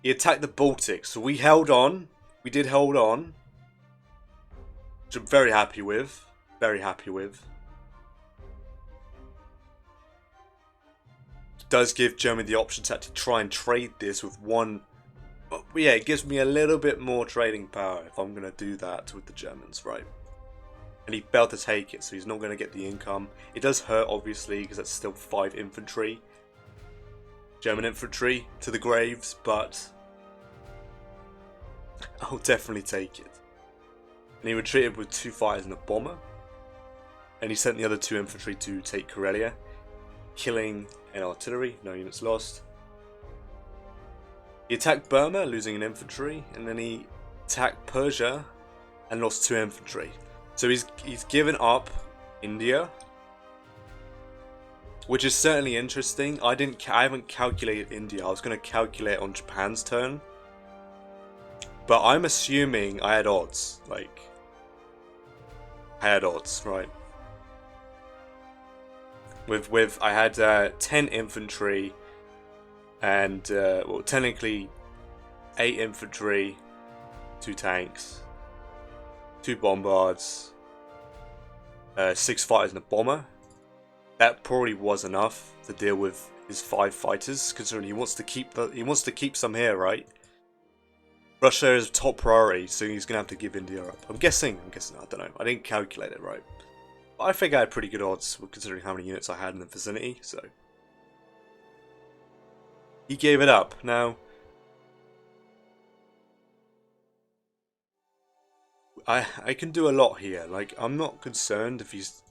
He attacked the Baltic, so we held on. We did hold on. Which I'm very happy with. Very happy with. Does give Germany the option to actually try and trade this with one. But yeah, it gives me a little bit more trading power if I'm going to do that with the Germans, right? And he failed to take it, so he's not going to get the income. It does hurt, obviously, because that's still 5 infantry. German infantry to the graves, but I'll definitely take it. And he retreated with 2 fighters and a bomber. And he sent the other 2 infantry to take Karelia, killing an artillery, no units lost. He attacked Burma, losing an infantry, and then he attacked Persia and lost 2 infantry. So he's given up India, which is certainly interesting. I haven't calculated India. I was going to calculate on Japan's turn, but I'm assuming I had odds. Like, I had odds, right? With I had 10 infantry and well, technically 8 infantry, 2 tanks, 2 bombards, 6 fighters and a bomber. That probably was enough to deal with his 5 fighters, considering he wants to keep some here, right? Russia is top priority, so he's gonna have to give India up. I'm guessing. I don't know. I didn't calculate it right. I think I had pretty good odds considering how many units I had in the vicinity, so he gave it up. Now, I can do a lot here. Like, I'm not concerned if he's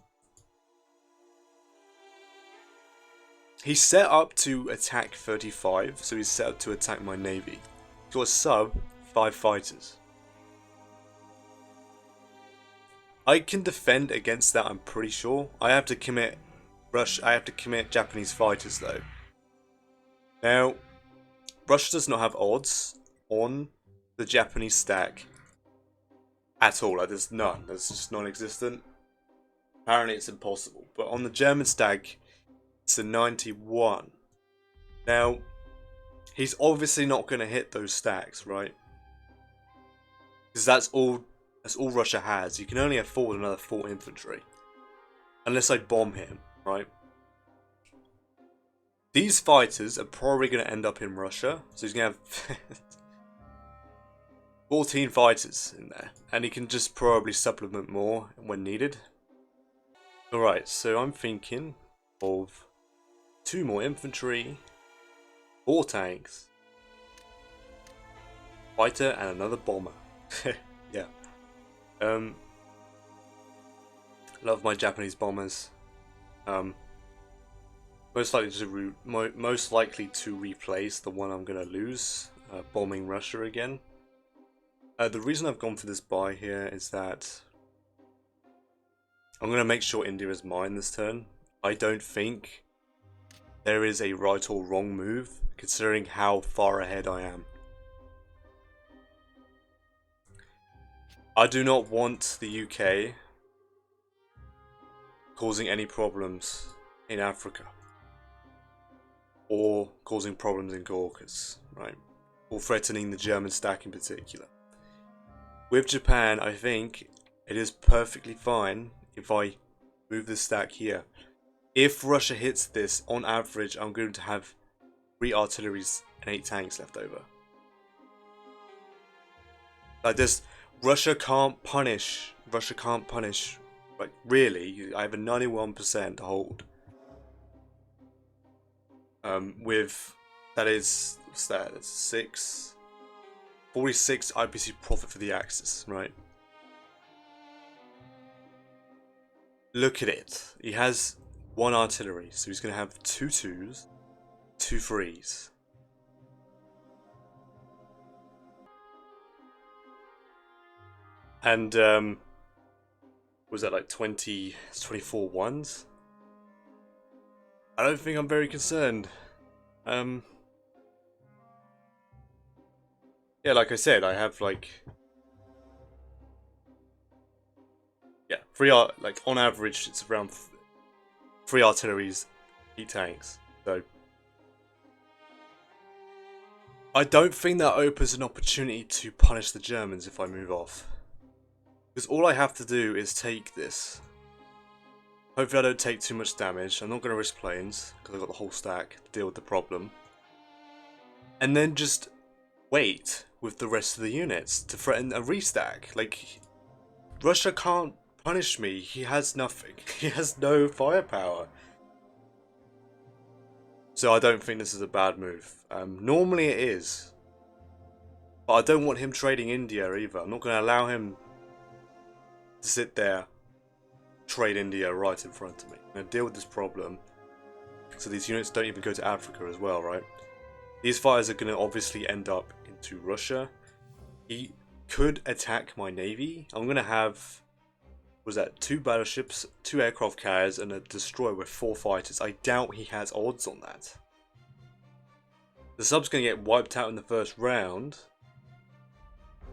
set up to attack 35, so he's set up to attack my navy. He's got a sub 5 fighters. I can defend against that, I'm pretty sure. I have to commit Japanese fighters though. Now, Russia does not have odds on the Japanese stack at all. Like, there's none. That's just non-existent. Apparently it's impossible. But on the German stack, it's a 91. Now, he's obviously not going to hit those stacks, right? Because that's all Russia has. You can only afford another 4 infantry. Unless I bomb him, right? These fighters are probably going to end up in Russia. So he's going to have 14 fighters in there. And he can just probably supplement more when needed. Alright, so I'm thinking of 2 more infantry, 4 tanks, fighter, and another bomber. Yeah. Love my Japanese bombers. Most likely to replace the one I'm gonna lose, bombing Russia again. The reason I've gone for this buy here is that I'm going to make sure India is mine this turn. I don't think there is a right or wrong move, considering how far ahead I am. I do not want the UK causing any problems in Africa. Or causing problems in Caucasus, right? Or threatening the German stack in particular. With Japan, I think it is perfectly fine if I move the stack here. If Russia hits this, on average, I'm going to have 3 artilleries and 8 tanks left over. Like this, Russia can't punish. Like really, I have a 91% hold. With that is what's that? That's 46 IPC profit for the Axis, right? Look at it. He has 1 artillery, so he's going to have 2 2s, 2 3s. And was that like 24 1s? I don't think I'm very concerned. Yeah, like I said, I have like, yeah, like on average it's around 3 artilleries, 8 tanks. So I don't think that opens an opportunity to punish the Germans if I move off. Because all I have to do is take this. Hopefully I don't take too much damage. I'm not going to risk planes, because I've got the whole stack to deal with the problem. And then just wait with the rest of the units to threaten a restack. Like, Russia can't punish me. He has nothing. He has no firepower. So I don't think this is a bad move. Normally it is. But I don't want him trading India either. I'm not going to allow him to sit there, trade India right in front of me. I'm going to deal with this problem. So these units don't even go to Africa as well, right? These fighters are going to obviously end up into Russia. He could attack my navy. I'm going to have, was that 2 battleships, 2 aircraft carriers, and a destroyer with 4 fighters. I doubt he has odds on that. The sub's going to get wiped out in the first round.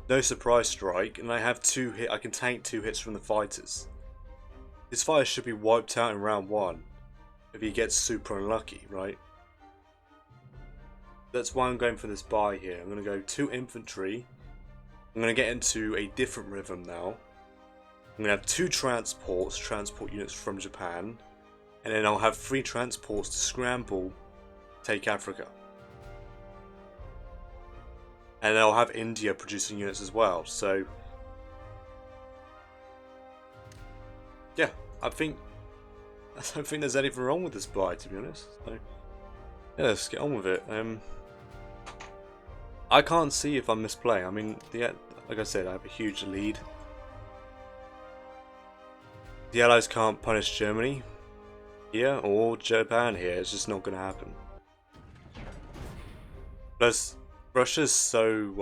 No surprise strike, and I have 2 hit. I can tank 2 hits from the fighters. His fighters should be wiped out in round 1 if he gets super unlucky, right? That's why I'm going for this buy here. I'm going to go 2 infantry. I'm going to get into a different rhythm now. I'm going to have 2 transport units from Japan, and then I'll have 3 transports to scramble, take Africa. And I'll have India producing units as well, so yeah, I don't think there's anything wrong with this buy, to be honest. So yeah, let's get on with it. I can't see if I'm misplaying. I mean, like I said, I have a huge lead. The Allies can't punish Germany here or Japan here. It's just not going to happen. Plus, Russia's so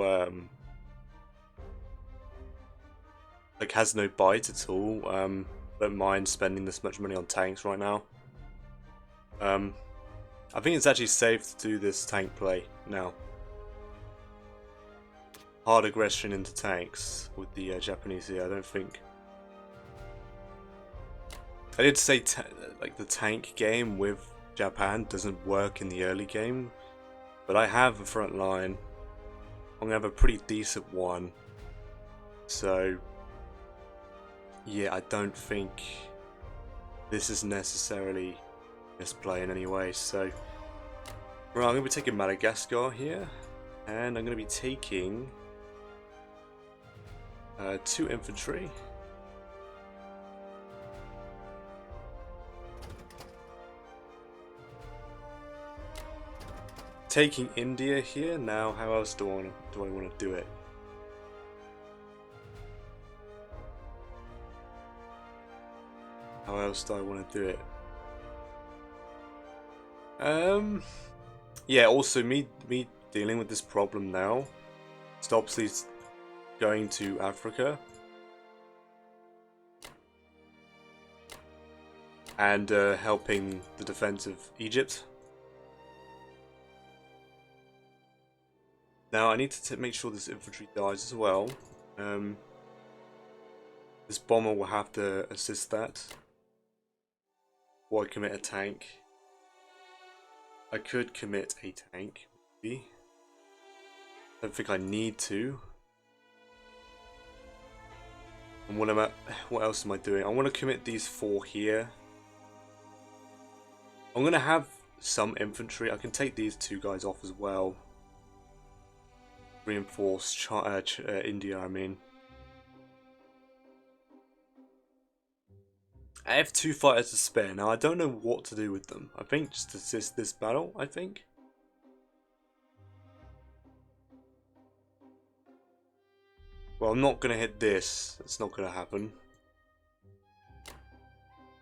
like has no bite at all. Don't mind spending this much money on tanks right now. I think it's actually safe to do this tank play now. Hard aggression into tanks with the Japanese here. I don't think. I did say like the tank game with Japan doesn't work in the early game, but I have a front line. I'm gonna have a pretty decent one. So yeah, I don't think this is necessarily misplay in any way. So right, I'm gonna be taking Madagascar here, and I'm gonna be taking 2 infantry. Taking India here. Now, how else do I want to do it? How else do I want to do it? Yeah, also me dealing with this problem now stops these going to Africa. And helping the defense of Egypt. Now I need to make sure this infantry dies as well. This bomber will have to assist that. Or I commit a tank. I could commit a tank, maybe. I don't think I need to. And what else am I doing? I want to commit these 4 here. I'm going to have some infantry. I can take these 2 guys off as well. Reinforce India, I mean. I have 2 fighters to spare. Now, I don't know what to do with them. I think just assist this battle, I think. Well, I'm not going to hit this. It's not going to happen.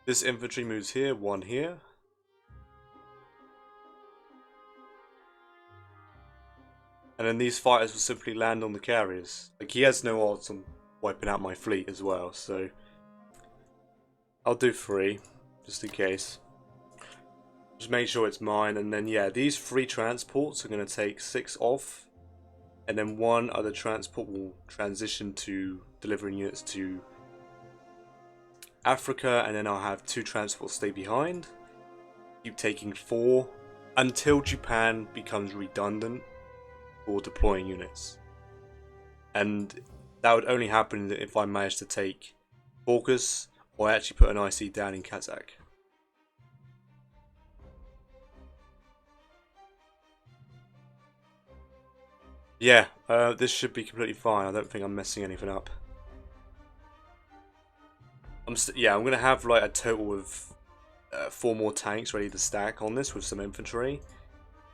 This infantry moves here, 1 here. And then these fighters will simply land on the carriers. Like, he has no odds on wiping out my fleet as well, so I'll do 3, just in case. Just make sure it's mine, and then yeah, these 3 transports are going to take 6 off, and then 1 other transport will transition to delivering units to Africa, and then I'll have 2 transports stay behind. Keep taking 4 until Japan becomes redundant for deploying units. And that would only happen if I managed to take Caucasus or actually put an IC down in Kazakh. Yeah, this should be completely fine. I don't think I'm messing anything up. I'm going to have like a total of 4 more tanks ready to stack on this with some infantry.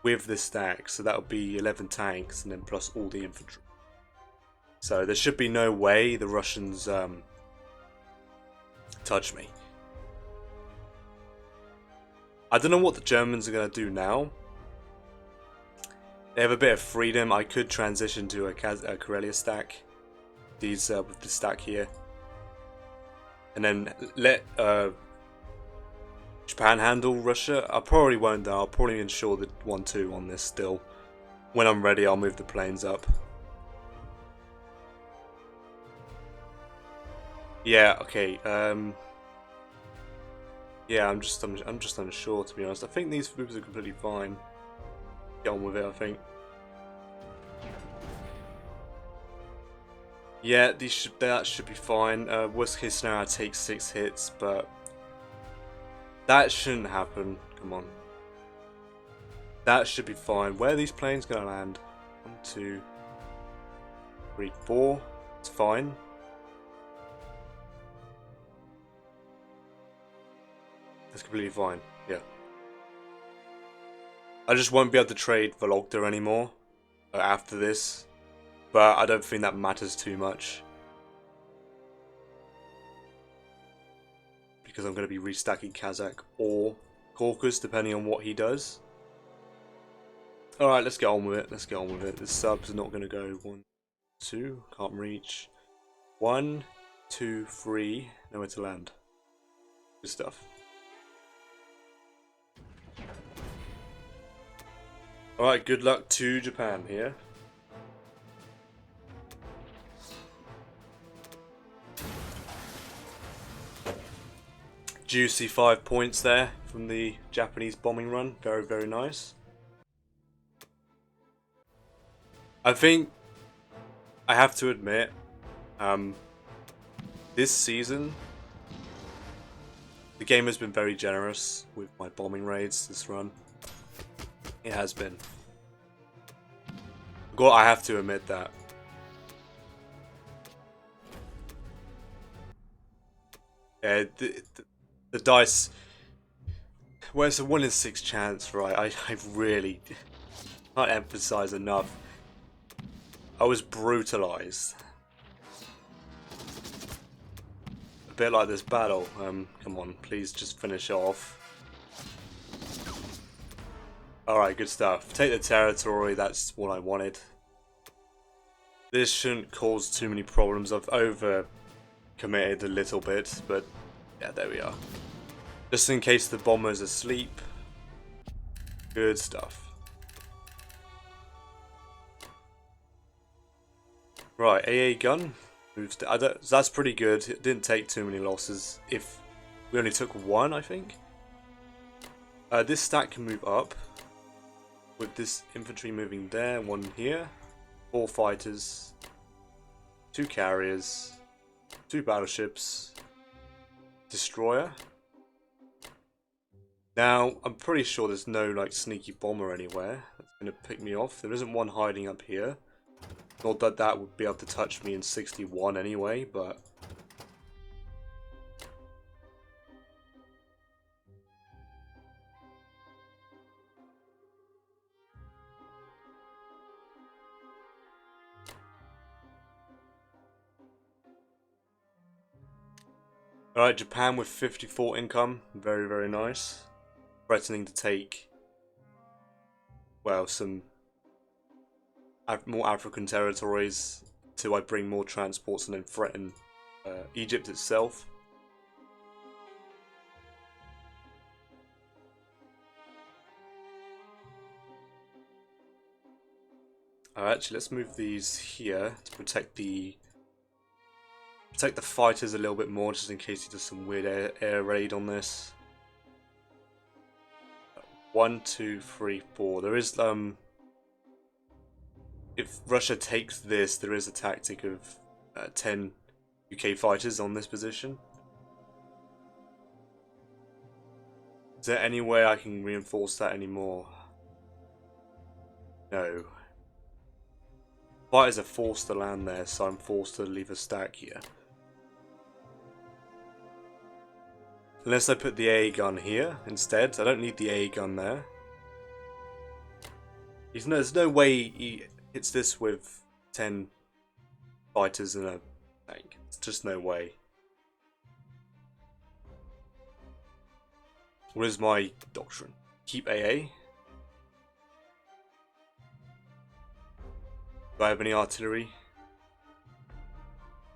With this stack, so that would be 11 tanks and then plus all the infantry. So there should be no way the Russians touch me. I don't know what the Germans are going to do now. They have a bit of freedom. I could transition to a Karelia stack. These with the stack here, and then let Japan handle Russia. I probably won't though. I'll probably ensure the 1-2 on this still. When I'm ready, I'll move the planes up. Yeah, okay. Yeah, I'm just unsure, to be honest. I think these moves are completely fine. Get on with it, I think. Yeah, that should be fine. Worst case scenario, I take 6 hits, but that shouldn't happen. Come on. That should be fine. Where are these planes gonna land? 1, 2, 3, 4. It's fine. That's completely fine. Yeah. I just won't be able to trade Vologda anymore after this, but I don't think that matters too much because I'm going to be restacking Kazakh or Caucasus depending on what he does. Alright, let's get on with it. Let's get on with it. The subs are not going to go 1, 2, can't reach. 1, 2, 3, nowhere to land. Good stuff. Alright, good luck to Japan here. Juicy 5 points there from the Japanese bombing run. Very, very nice. I think I have to admit, this season, the game has been very generous with my bombing raids this run. It has been. I have to admit that. Yeah, the dice. Well, it's a 1 in 6 chance, right? I really can't emphasize enough. I was brutalized. A bit like this battle. Come on, please just finish off. Alright, good stuff. Take the territory, that's what I wanted. This shouldn't cause too many problems. I've over committed a little bit, but yeah, there we are. Just in case the bomber's asleep. Good stuff. Right, AA gun moves. That's pretty good. It didn't take too many losses. If we only took one, I think. This stack can move up with this infantry moving there, one here, 4 fighters, 2 carriers, 2 battleships, destroyer. Now, I'm pretty sure there's no like sneaky bomber anywhere that's gonna pick me off. There isn't one hiding up here. Not that that would be able to touch me in 61 anyway, but alright, Japan with 54 income. Very, very nice. Threatening to take, well, some more African territories till I bring more transports and then threaten Egypt itself. Actually, let's move these here to protect the fighters a little bit more, just in case he does some weird air raid on this. 1, 2, 3, 4. There is if Russia takes this, there is a tactic of 10 UK fighters on this position. Is there any way I can reinforce that anymore? No. Fighters are forced to land there, so I'm forced to leave a stack here. Unless I put the AA gun here instead. I don't need the AA gun there. There's no way he hits this with 10 fighters in a tank. It's just no way. What is my doctrine? Keep AA. Do I have any artillery?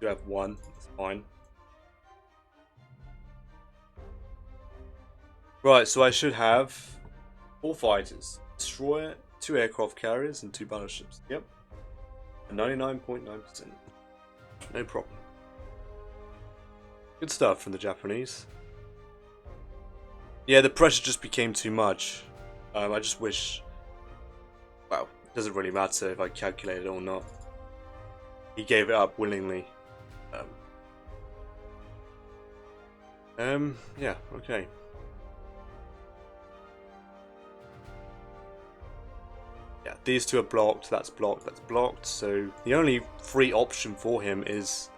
Do I have 1? That's fine. Right, so I should have 4 fighters, destroyer, 2 aircraft carriers, and 2 battleships. Yep. 99.9%. No problem. Good stuff from the Japanese. Yeah, the pressure just became too much. I just wish... Well, it doesn't really matter if I calculate it or not. He gave it up willingly. Yeah, okay. Yeah, these 2 are blocked, that's blocked, that's blocked. So the only free option for him is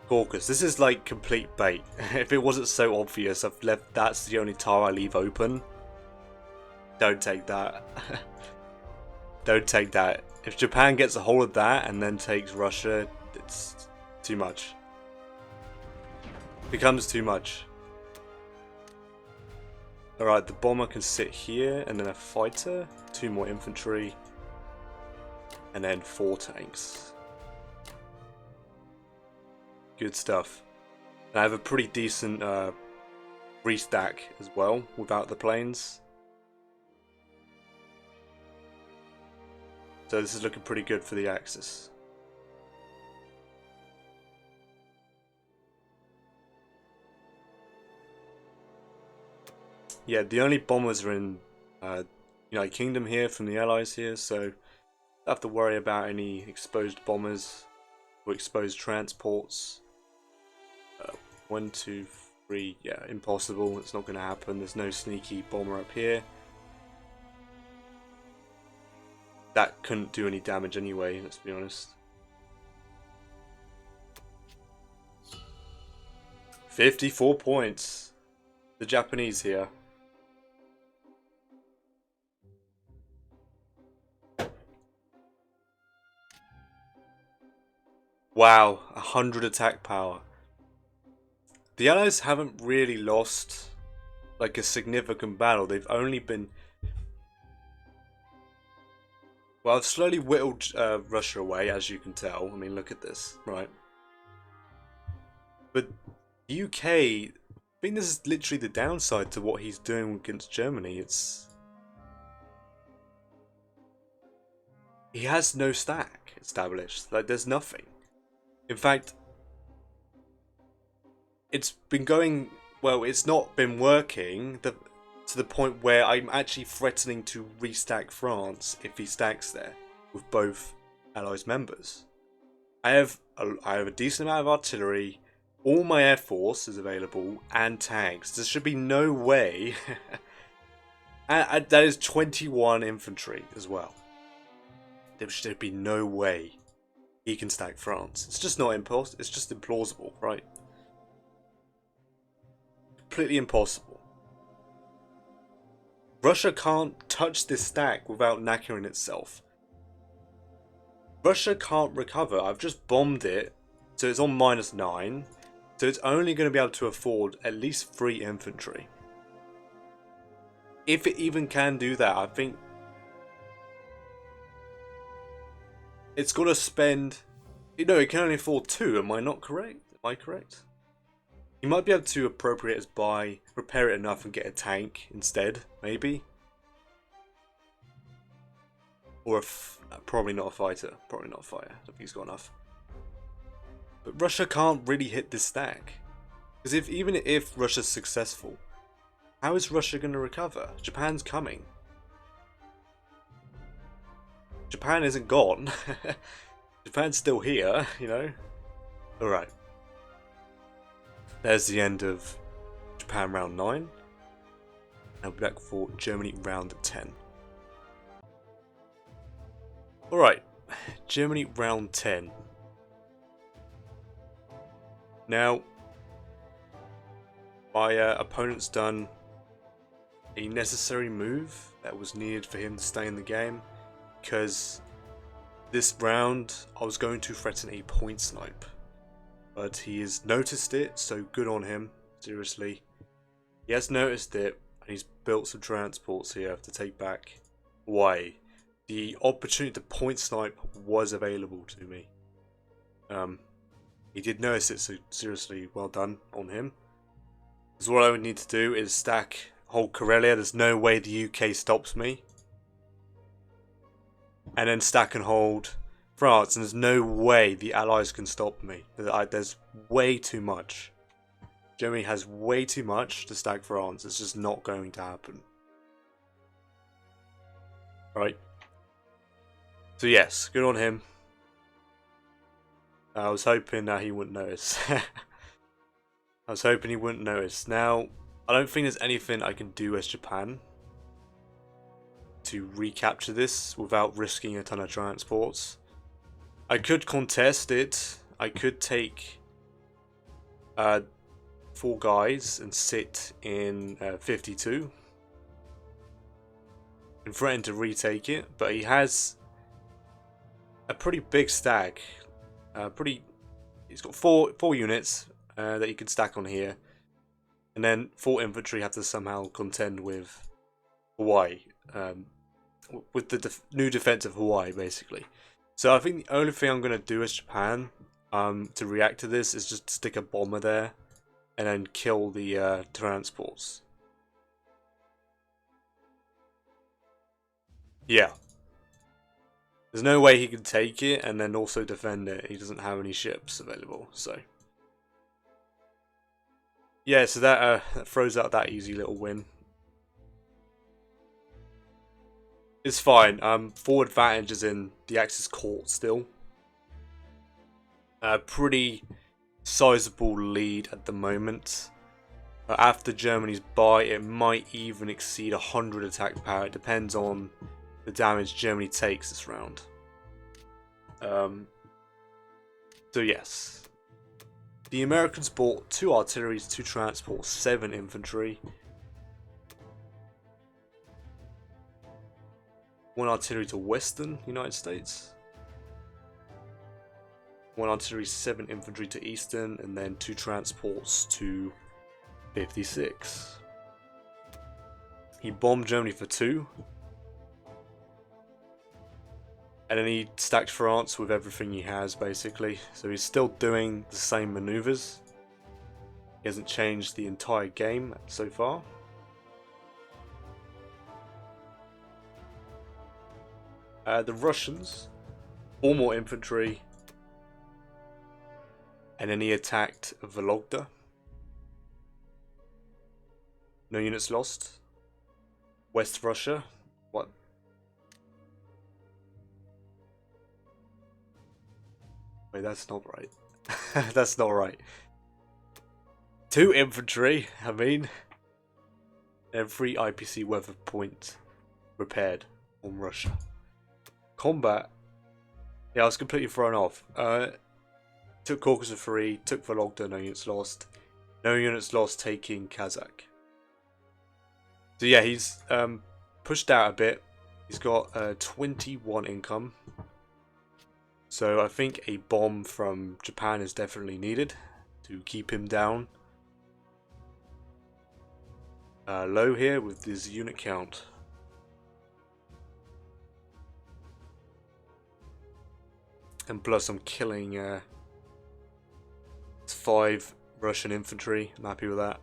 Caucasus. This is like complete bait. If it wasn't so obvious, I've left. That's the only tile I leave open. Don't take that. Don't take that. If Japan gets a hold of that and then takes Russia, it's too much. It becomes too much. Alright, the bomber can sit here, and then a fighter, 2 more infantry, and then 4 tanks. Good stuff. And I have a pretty decent restack as well, without the planes. So this is looking pretty good for the Axis. Yeah, the only bombers are in United Kingdom here from the Allies here, so don't have to worry about any exposed bombers or exposed transports. 1, 2, 3, yeah, impossible. It's not going to happen. There's no sneaky bomber up here. That couldn't do any damage anyway, let's be honest. 54 points. The Japanese here. Wow, 100 attack power. The Allies haven't really lost like a significant battle. They've only been... Well, I've slowly whittled Russia away, as you can tell. I mean, look at this, right? But UK, I think this is literally the downside to what he's doing against Germany. He has no stack established. Like, there's nothing. In fact, it's been going, well, it's not been working to the point where I'm actually threatening to restack France if he stacks there with both Allies members. I have a decent amount of artillery, all my air force is available, and tanks. There should be no way. And that is 21 infantry as well. There should be no way he can stack France. It's just not impossible. It's just implausible, right? Completely impossible. Russia can't touch this stack without knackering itself. Russia can't recover. I've just bombed it, so it's on -9. So it's only going to be able to afford at least 3 infantry. If it even can do that, I think it's got to spend... No, it can only afford 2. Am I not correct? Am I correct? You might be able to appropriate as buy, repair it enough and get a tank instead, maybe. Or probably not a fighter. Probably not a fighter. I don't think he's got enough. But Russia can't really hit this stack. Because even if Russia's successful, how is Russia going to recover? Japan's coming. Japan isn't gone. Japan's still here, you know. Alright. There's the end of Japan round 9. Now we're back for Germany round 10. Alright. Germany round 10. Now, my opponent's done a necessary move that was needed for him to stay in the game, because this round I was going to threaten a point snipe, but he has noticed it, so good on him, seriously. He has noticed it, and he's built some transports here to take back Hawaii. The opportunity to point snipe was available to me. He did notice it, so seriously, well done on him. Because what I would need to do is stack hold Karelia. There's no way the UK stops me. And then stack and hold France, and there's no way the Allies can stop me. There's way too much. Germany has way too much to stack France. It's just not going to happen. Right. So yes, good on him. I was hoping he wouldn't notice. I was hoping he wouldn't notice. Now, I don't think there's anything I can do as Japan to recapture this without risking a ton of transports. I could contest it. I could take 4 guys and sit in 52 and threaten to retake it, but he has a pretty big stack. He's got four units that he can stack on here, and then 4 infantry have to somehow contend with Hawaii, with the new defense of Hawaii, basically. So I think the only thing I'm going to do as Japan to react to this is just stick a bomber there and then kill the transports. Yeah. There's no way he can take it and then also defend it. He doesn't have any ships available, so... Yeah, so that throws out that easy little win. It's fine. Forward advantage is in the Axis court still. Pretty sizable lead at the moment. After Germany's buy, it might even exceed 100 attack power. It depends on the damage Germany takes this round. So yes. The Americans bought 2 artilleries, 2 transports, 7 infantry. 1 artillery to Western United States. 1 artillery, 7 infantry to Eastern, and then 2 transports to 56. He bombed Germany for 2. And then he stacked France with everything he has, basically. So he's still doing the same maneuvers. He hasn't changed the entire game so far. The Russians, 4 more infantry. And then he attacked Vologda. No units lost. West Russia. What? Wait, that's not right. That's not right. 2 infantry, I mean. Every IPC weather point repaired on Russia. Combat. Yeah, I was completely thrown off. Took Caucasus 3, took Vologda, no units lost. No units lost taking Kazakh. So yeah, he's pushed out a bit. He's got 21 income. So I think a bomb from Japan is definitely needed to keep him down. Low here with his unit count. And plus I'm killing 5 Russian infantry. I'm happy with that.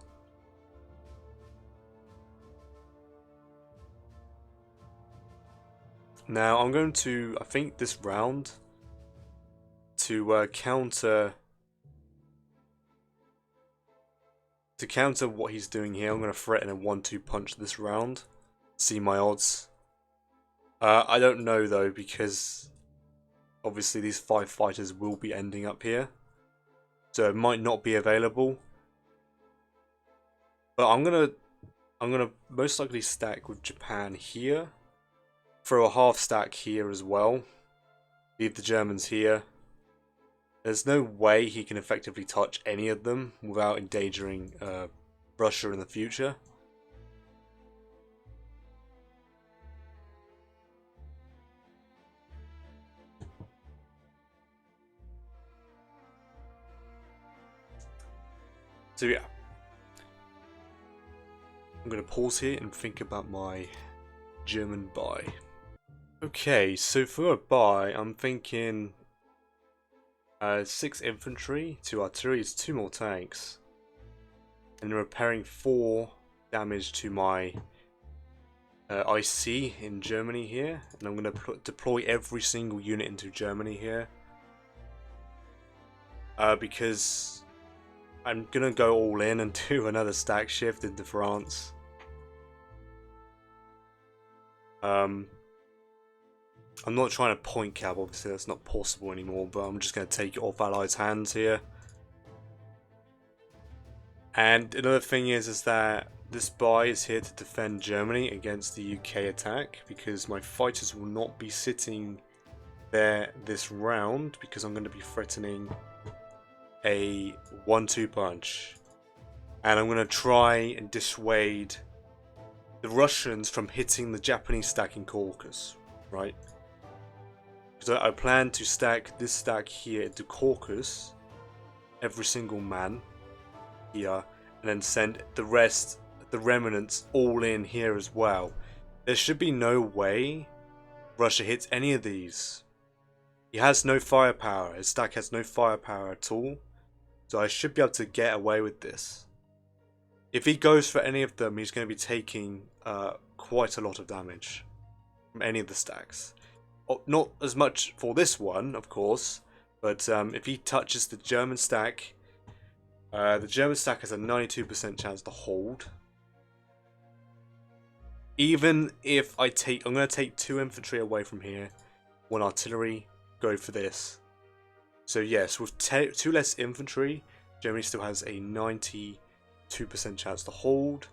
Now I'm going to, I think this round, to counter what he's doing here, I'm going to threaten a 1-2 punch this round. See my odds. I don't know though, because obviously these 5 fighters will be ending up here, so it might not be available. But I'm gonna most likely stack with Japan here. Throw a half stack here as well. Leave the Germans here. There's no way he can effectively touch any of them without endangering Russia in the future. So yeah, I'm going to pause here and think about my German buy. Okay, so for a buy, I'm thinking 6 infantry, 2 artillery, 2 more tanks, and then repairing 4 damage to my IC in Germany here, and I'm going to deploy every single unit into Germany here, because I'm going to go all in and do another stack shift into France. I'm not trying to point cap, obviously that's not possible anymore, but I'm just going to take it off Allies' hands here. And another thing is that this buy is here to defend Germany against the UK attack, because my fighters will not be sitting there this round, because I'm going to be threatening a 1-2 punch. And I'm going to try and dissuade the Russians from hitting the Japanese stack in Caucasus, right? Because I plan to stack this stack here into Caucasus, every single man here, and then send the rest, the remnants, all in here as well. There should be no way Russia hits any of these. He has no firepower, his stack has no firepower at all, so I should be able to get away with this. If he goes for any of them, he's going to be taking quite a lot of damage from any of the stacks. Not as much for this one, of course, but if he touches the German stack has a 92% chance to hold. Even if I'm going to take 2 infantry away from here, 1 artillery, go for this. So yes, with 2 less infantry, Germany still has a 92% chance to hold.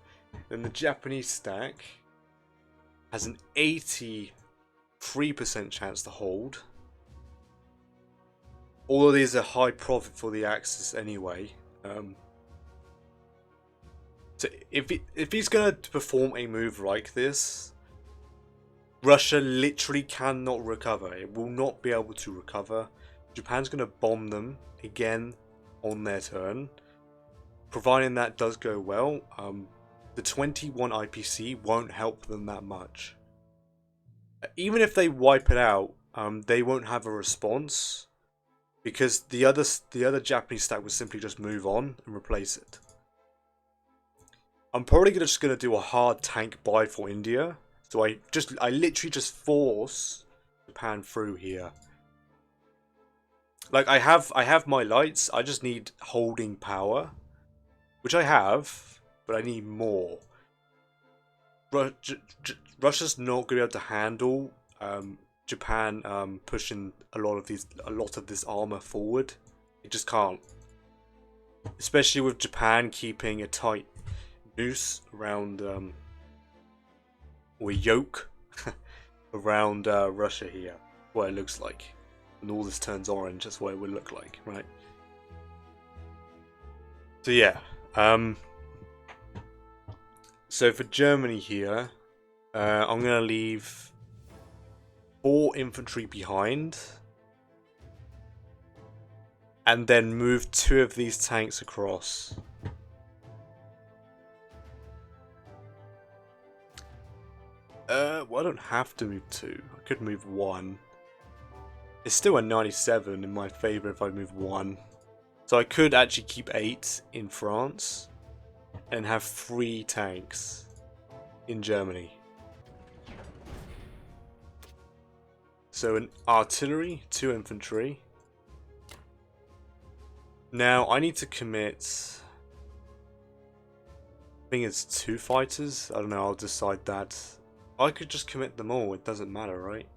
Then the Japanese stack has an 83% chance to hold. All of these are high profit for the Axis anyway. So if he's going to perform a move like this, Russia literally cannot recover. It will not be able to recover. Japan's going to bomb them again on their turn. Providing that does go well, the 21 IPC won't help them that much. Even if they wipe it out, they won't have a response because the other Japanese stack will simply just move on and replace it. I'm probably just gonna do a hard tank buy for India. So I literally just force Japan through here. Like I have my lights. I just need holding power, which I have, but I need more. Russia's not gonna be able to handle Japan pushing a lot of this armor forward. It just can't. Especially with Japan keeping a tight noose around or yoke around Russia here. What it looks like. And all this turns orange, that's what it would look like, right? So yeah. So for Germany here, I'm gonna leave 4 infantry behind. And then move 2 of these tanks across. Well, I don't have to move 2. I could move 1. It's still a 97 in my favour if I move 1. So I could actually keep 8 in France. And have 3 tanks in Germany. So an artillery, 2 infantry. Now I need to commit... I think it's 2 fighters. I don't know, I'll decide that. I could just commit them all, it doesn't matter, right?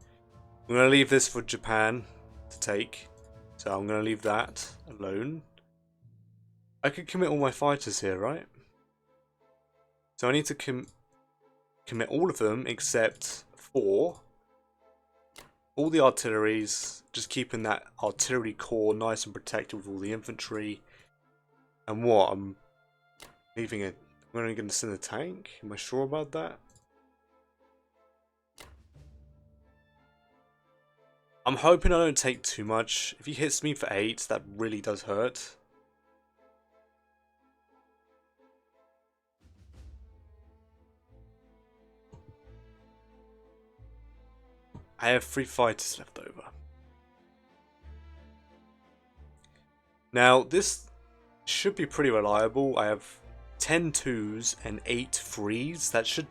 I'm going to leave this for Japan to take. So I'm going to leave that alone. I could commit all my fighters here, right? So I need to commit all of them except 4. All the artilleries, just keeping that artillery core nice and protected with all the infantry. And what? I'm leaving it. I'm only going to send a tank? Am I sure about that? I'm hoping I don't take too much. If he hits me for 8, that really does hurt. I have 3 fighters left over. Now, this should be pretty reliable. I have 10 2s and 8 3s. That should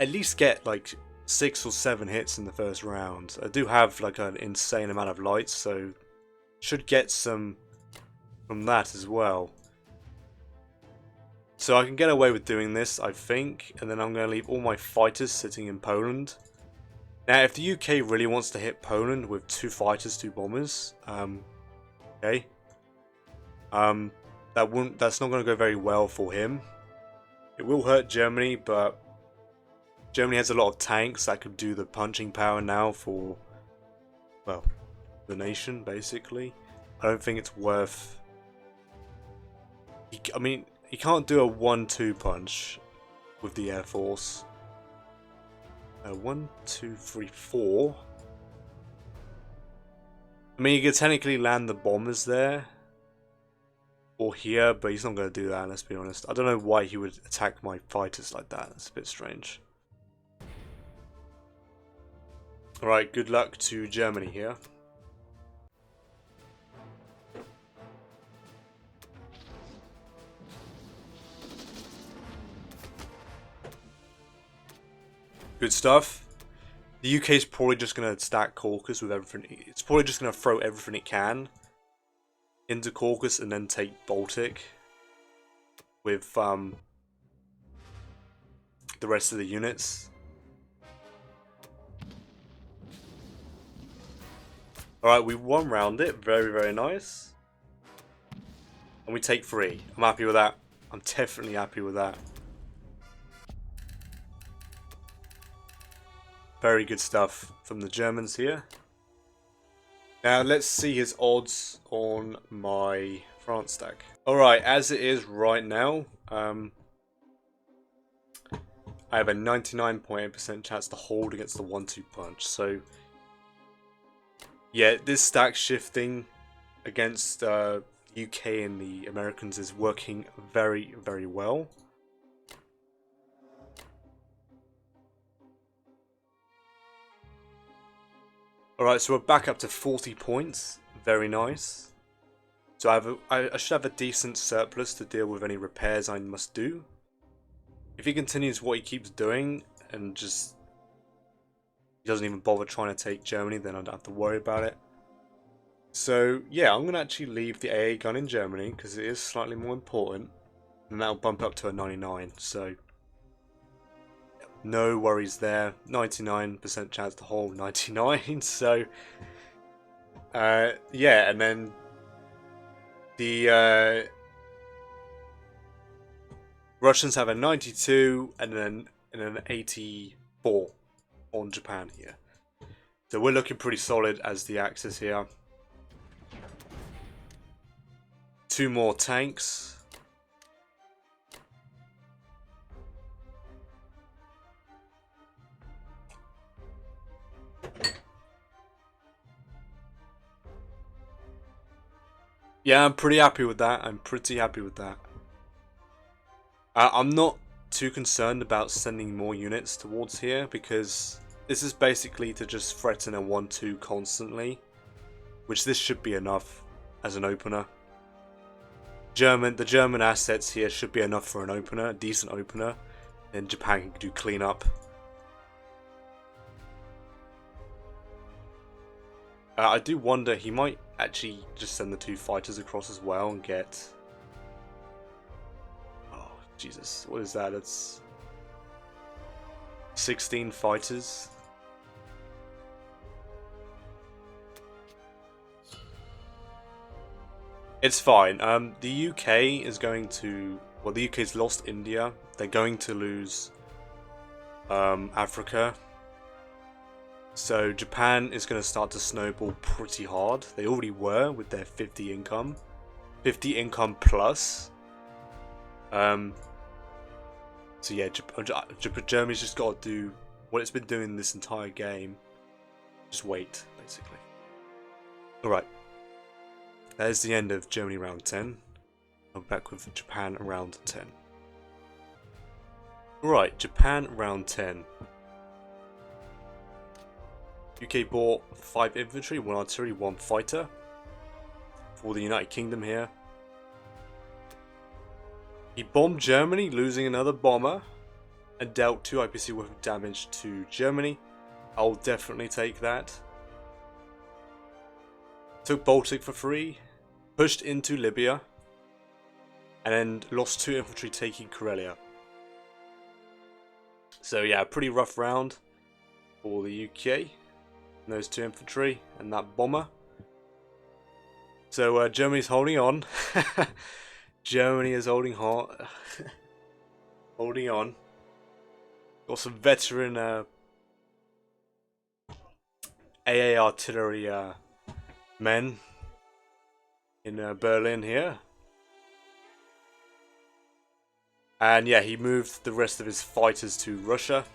at least get like 6 or 7 hits in the first round. I do have like an insane amount of lights, so should get some from that as well. So I can get away with doing this, I think, and then I'm going to leave all my fighters sitting in Poland. Now, if the UK really wants to hit Poland with 2 fighters, 2 bombers, okay, that's not going to go very well for him. It will hurt Germany, but Germany has a lot of tanks that could do the punching power now for, well, the nation, basically. I don't think it's worth... I mean, he can't do a 1-2 punch with the Air Force. 1, 2, 3, 4. I mean, he could technically land the bombers there. Or here, but he's not going to do that, let's be honest. I don't know why he would attack my fighters like that. That's a bit strange. Alright, good luck to Germany here. Good stuff. The UK is probably just going to stack Caucasus with everything. It's probably just going to throw everything it can into Caucasus and then take Baltic with the rest of the units. Alright, we one round it. Very, very nice. And we take 3. I'm happy with that. I'm definitely happy with that. Very good stuff from the Germans here. Now let's see his odds on my France stack. Alright, as it is right now, I have a 99.8% chance to hold against the 1-2 punch. So yeah, this stack shifting against UK and the Americans is working very, very well. Alright, so we're back up to 40 points. Very nice. So I should have a decent surplus to deal with any repairs I must do. If he continues what he keeps doing and just he doesn't even bother trying to take Germany, then I don't have to worry about it. So yeah, I'm going to actually leave the AA gun in Germany because it is slightly more important. And that'll bump up to a 99, so no worries there. 99% chance to hold 99, so yeah, and then the Russians have a 92 and then an 84 on Japan here. So we're looking pretty solid as the Axis here. 2 more tanks. Yeah, I'm pretty happy with that. I'm not too concerned about sending more units towards here because this is basically to just threaten a 1-2 constantly, which this should be enough as an opener. The German assets here should be enough for an opener, a decent opener, and Japan can do cleanup. I do wonder, he might actually just send the 2 fighters across as well and get... Oh, Jesus. What is that? It's 16 fighters. It's fine. The UK is going to... Well, the UK's lost India. They're going to lose Africa. So Japan is going to start to snowball pretty hard. They already were with their 50 income. 50 income plus. So yeah, Germany's just got to do what it's been doing this entire game. Just wait, basically. Alright. That is the end of Germany round 10. I'm back with Japan round 10. Alright, Japan round 10. UK bought 5 infantry, 1 artillery, 1 fighter for the United Kingdom here. He bombed Germany, losing another bomber, and dealt 2 IPC worth of damage to Germany. I'll definitely take that. Took Baltic for free, pushed into Libya, and then lost 2 infantry taking Karelia. So yeah, pretty rough round for the UK. Those 2 infantry and that bomber. So Germany's holding on. Germany is holding hot. Holding on. Got some veteran AA artillery men in Berlin here. And yeah, he moved the rest of his fighters to Russia.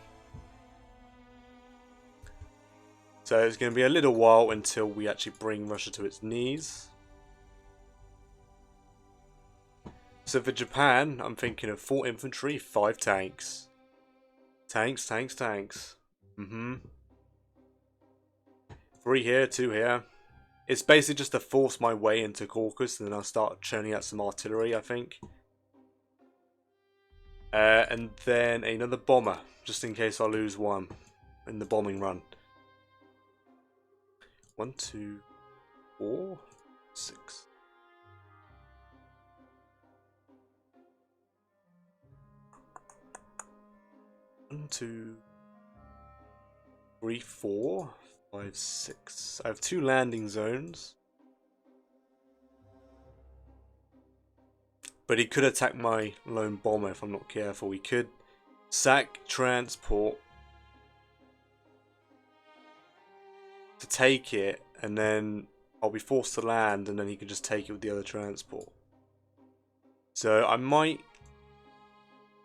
So it's going to be a little while until we actually bring Russia to its knees. So for Japan, I'm thinking of 4 infantry, 5 tanks. Tanks. 3 here, 2 here. It's basically just to force my way into Caucasus and then I'll start churning out some artillery, I think. And then another bomber, just in case I lose one in the bombing run. 1, 2, 4, 6. One, 2, 3, 4, 5, 6. I have 2 landing zones. But he could attack my lone bomber if I'm not careful. He could sack transport to take it, and then I'll be forced to land, and then he can just take it with the other transport. So I might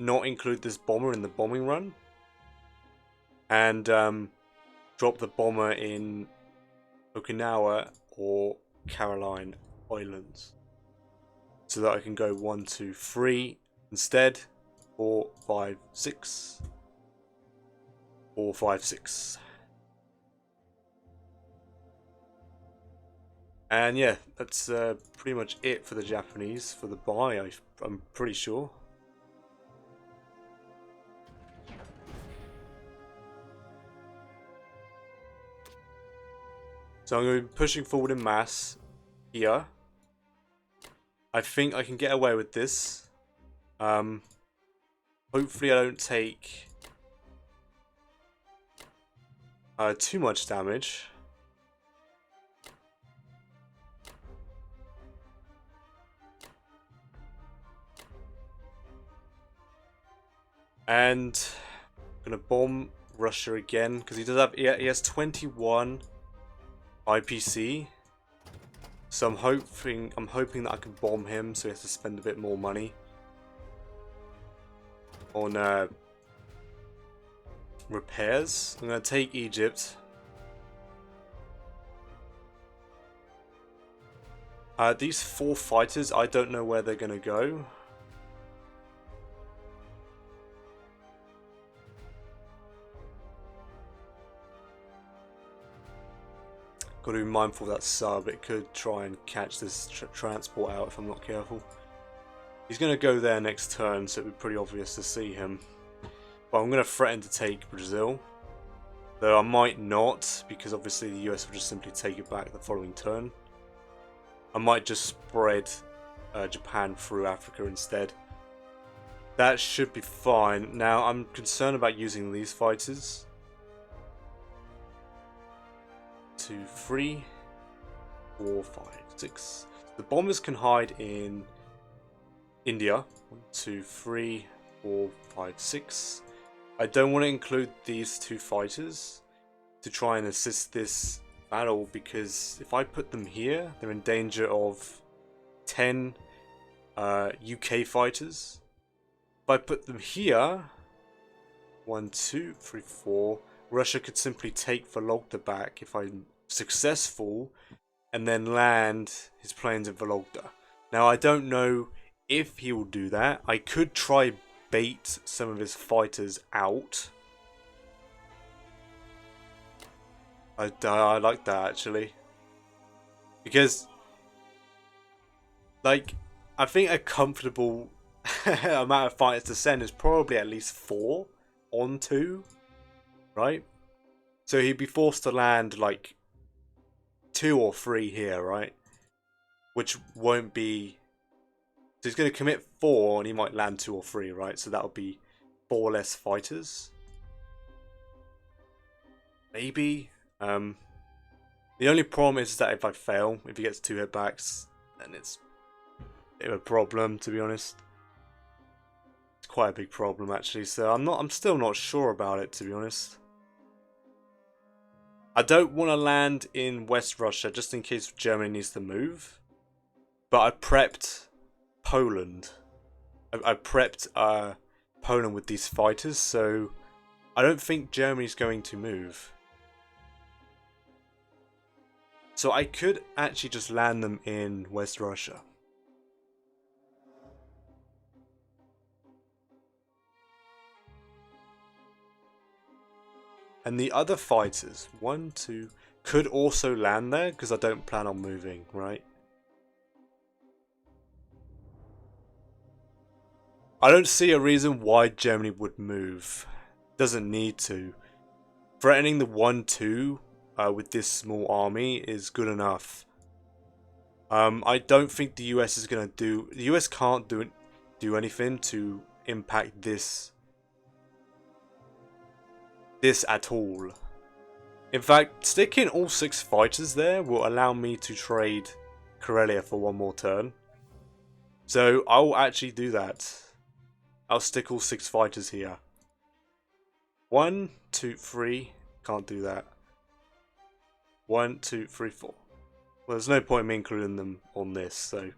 not include this bomber in the bombing run, and drop the bomber in Okinawa or Caroline Islands, so that I can go 1, 2, 3 instead. 4, 5, 6. 4, 5, 6. And yeah, that's pretty much it for the Japanese, for the buy, I'm pretty sure. So I'm going to be pushing forward in mass here. I think I can get away with this. Hopefully I don't take too much damage. And I'm gonna bomb Russia again because he does have, he has 21 IPC. So I'm hoping that I can bomb him, so he has to spend a bit more money on repairs. I'm gonna take Egypt. These 4 fighters, I don't know where they're gonna go. Got to be mindful of that sub. It could try and catch this transport out if I'm not careful. He's going to go there next turn, so it'd be pretty obvious to see him. But I'm going to threaten to take Brazil. Though I might not, because obviously the US will just simply take it back the following turn. I might just spread Japan through Africa instead. That should be fine. Now, I'm concerned about using these fighters. 2, 3, 4, 5, 6. The bombers can hide in India. 1, 2, 3, 4, 5, 6. I don't want to include these 2 fighters to try and assist this battle, because if I put them here, they're in danger of 10 UK fighters. If I put them here, 1, 2, 3, 4. Russia could simply take Vologda back if I'm successful, and then land his planes in Vologda. Now, I don't know if he will do that. I could try bait some of his fighters out. I like that, actually. Because, like, I think a comfortable amount of fighters to send is probably at least 4 on 2. Right? So he'd be forced to land like 2 or 3 here, right? Which won't be... So he's going to commit 4 and he might land 2 or 3, right? So that'll be 4 less fighters. Maybe. The only problem is that if I fail, if he gets 2 hitbacks, then it's a bit of a problem, to be honest. It's quite a big problem, actually. So I'm still not sure about it, to be honest. I don't want to land in West Russia just in case Germany needs to move. But I prepped Poland. I prepped Poland with these fighters, so I don't think Germany's going to move. So I could actually just land them in West Russia. And the other fighters, 1, 2, could also land there because I don't plan on moving, right? I don't see a reason why Germany would move. Doesn't need to. Threatening the 1, 2 with this small army is good enough. I don't think the US is going to do... The US can't do anything to impact this at all. In fact, sticking all 6 fighters there will allow me to trade Karelia for 1 more turn. So I'll actually do that. I'll stick all 6 fighters here. 1, 2, 3. Can't do that. 1, 2, 3, 4. Well, there's no point in me including them on this, so...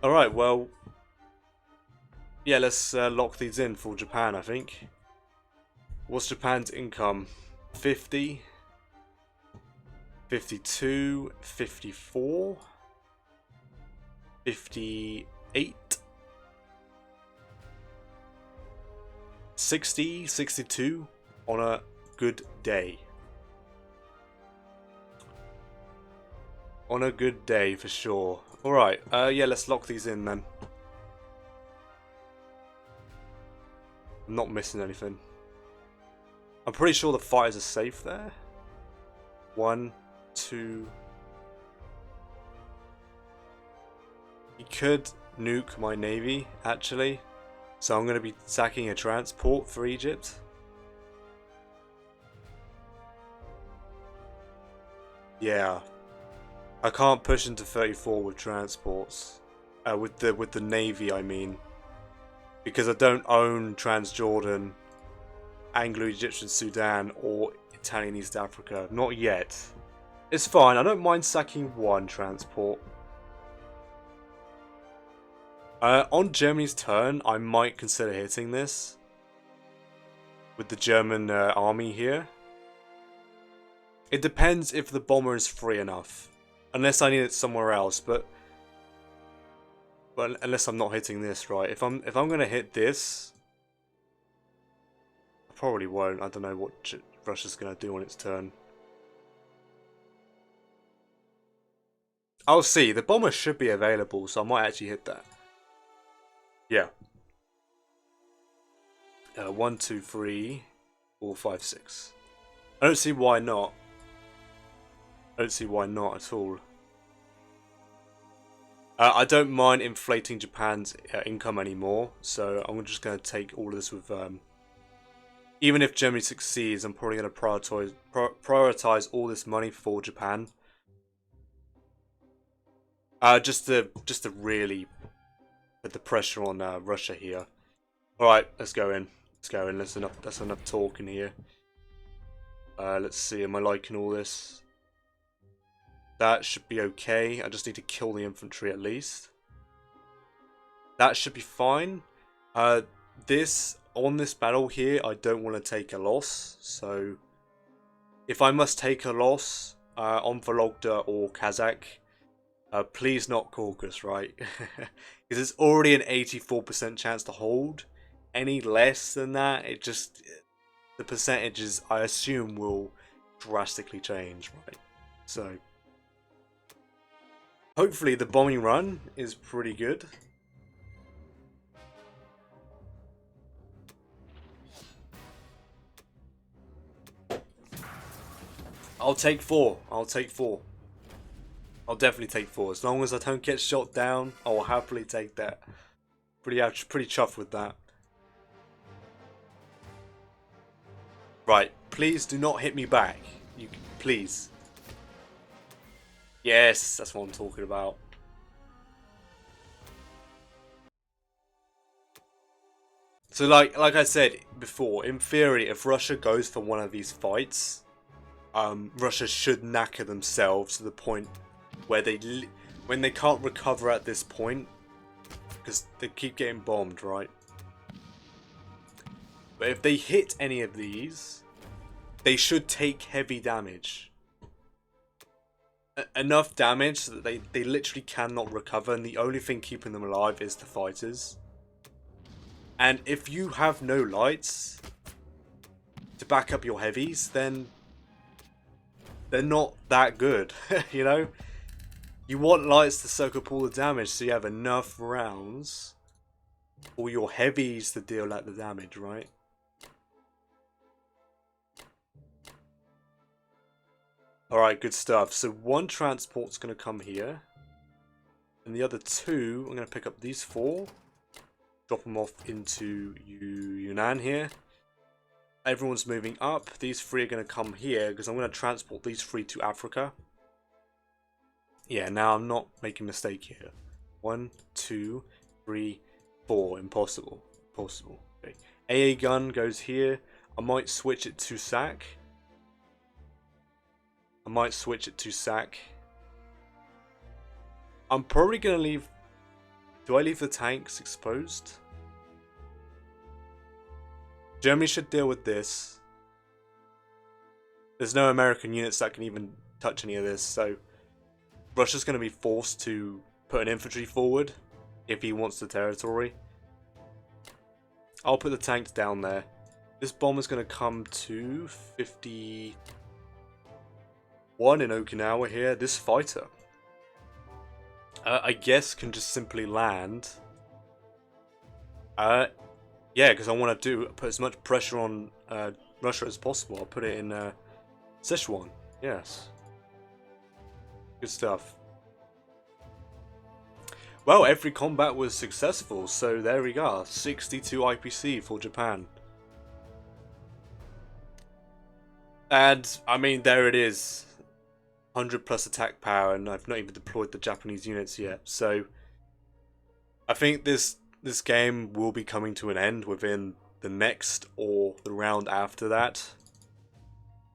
Alright, well... Yeah, let's lock these in for Japan, I think. What's Japan's income? 50, 52, 54, 58, 60, 62 on a good day. On a good day, for sure. Alright, yeah, let's lock these in then. I'm not missing anything. I'm pretty sure the fighters are safe there. 1, 2. He could nuke my navy, actually. So I'm going to be sacking a transport for Egypt. Yeah. I can't push into 34 with transports. With the navy, I mean. Because I don't own Transjordan, Anglo-Egyptian Sudan, or Italian East Africa. Not yet. It's fine, I don't mind sacking one transport. On Germany's turn, I might consider hitting this. With the German army here. It depends if the bomber is free enough. Unless I need it somewhere else, but unless I'm not hitting this, right? If I'm gonna hit this, I probably won't. I don't know what Russia's gonna do on its turn. I'll see. The bomber should be available, so I might actually hit that. Yeah. 1, 2, 3, 4, 5, 6. I don't see why not. I don't see why not at all. I don't mind inflating Japan's income anymore, so I'm just going to take all of this with... even if Germany succeeds, I'm probably going to prioritize all this money for Japan. Just to really put the pressure on Russia here. Alright, let's go in. Let's go in. That's enough talking here. Let's see, am I liking all this? That should be okay. I just need to kill the infantry at least. That should be fine. On this battle here, I don't want to take a loss. So, if I must take a loss on Vologda or Kazakh, please not Caucasus, right? Because it's already an 84% chance to hold. Any less than that, the percentages, I assume, will drastically change, right? So... hopefully the bombing run is pretty good. I'll take 4. I'll take 4. I'll definitely take 4. As long as I don't get shot down, I will happily take that. Pretty chuffed with that. Right, please do not hit me back. Please. Yes, that's what I'm talking about. So like I said before, in theory, if Russia goes for one of these fights, Russia should knacker themselves to the point where when they can't recover at this point, because they keep getting bombed, right? But if they hit any of these, they should take heavy damage. Enough damage so that they literally cannot recover, and the only thing keeping them alive is the fighters. And if you have no lights to back up your heavies, then they're not that good, you know? You want lights to soak up all the damage so you have enough rounds for your heavies to deal out the damage, right? Alright, good stuff. So one transport's going to come here. And the other 2, I'm going to pick up these 4. Drop them off into Yunnan here. Everyone's moving up. These 3 are going to come here because I'm going to transport these 3 to Africa. Yeah, now I'm not making a mistake here. 1, 2, 3, 4. Impossible. Impossible. Okay. AA gun goes here. I might switch it to SAC. I'm probably going to leave... do I leave the tanks exposed? Germany should deal with this. There's no American units that can even touch any of this, so... Russia's going to be forced to put an infantry forward if he wants the territory. I'll put the tanks down there. This bomb is going to come to 51 in Okinawa here. This fighter. I guess can just simply land. Yeah, because I want to put as much pressure on Russia as possible. I'll put it in Sichuan. Yes. Good stuff. Well, every combat was successful, so there we go. 62 IPC for Japan. And, I mean, there it is. 100 plus attack power, and I've not even deployed the Japanese units yet. So, I think this game will be coming to an end within the next or the round after that.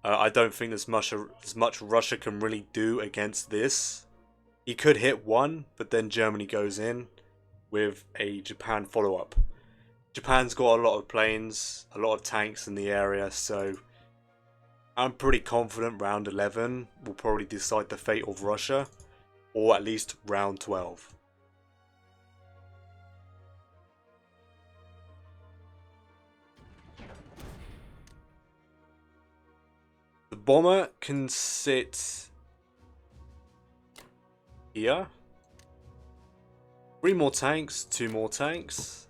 I don't think there's much Russia can really do against this. He could hit one, but then Germany goes in with a Japan follow-up. Japan's got a lot of planes, a lot of tanks in the area, so I'm pretty confident round 11 will probably decide the fate of Russia, or at least round 12. The bomber can sit here. 3 more tanks, 2 more tanks.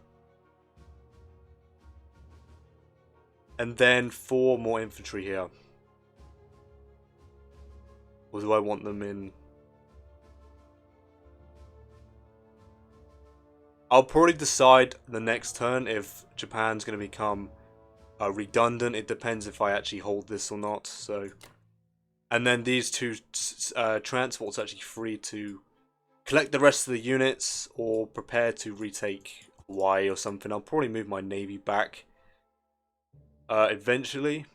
And then 4 more infantry here. Or do I want them in? I'll probably decide the next turn if Japan's going to become redundant. It depends if I actually hold this or not. So, and then these 2 transports are actually free to collect the rest of the units or prepare to retake Hawaii or something. I'll probably move my navy back eventually.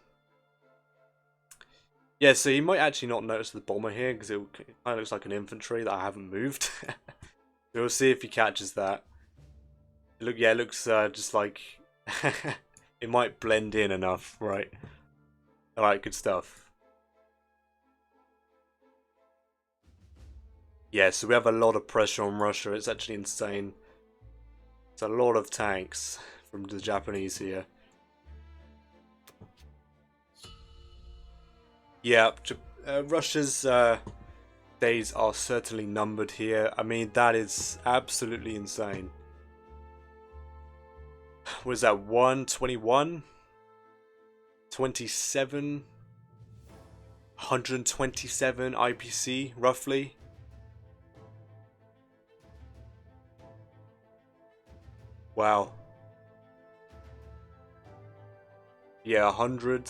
Yeah, so you might actually not notice the bomber here because it kind of looks like an infantry that I haven't moved. We'll see if he catches that. Yeah, it looks just like it might blend in enough, right? Alright, good stuff. Yeah, so we have a lot of pressure on Russia. It's actually insane. It's a lot of tanks from the Japanese here. Yeah, Russia's days are certainly numbered here. I mean, that is absolutely insane. Was that 121? 27? 127 IPC, roughly? Wow. Yeah, 100.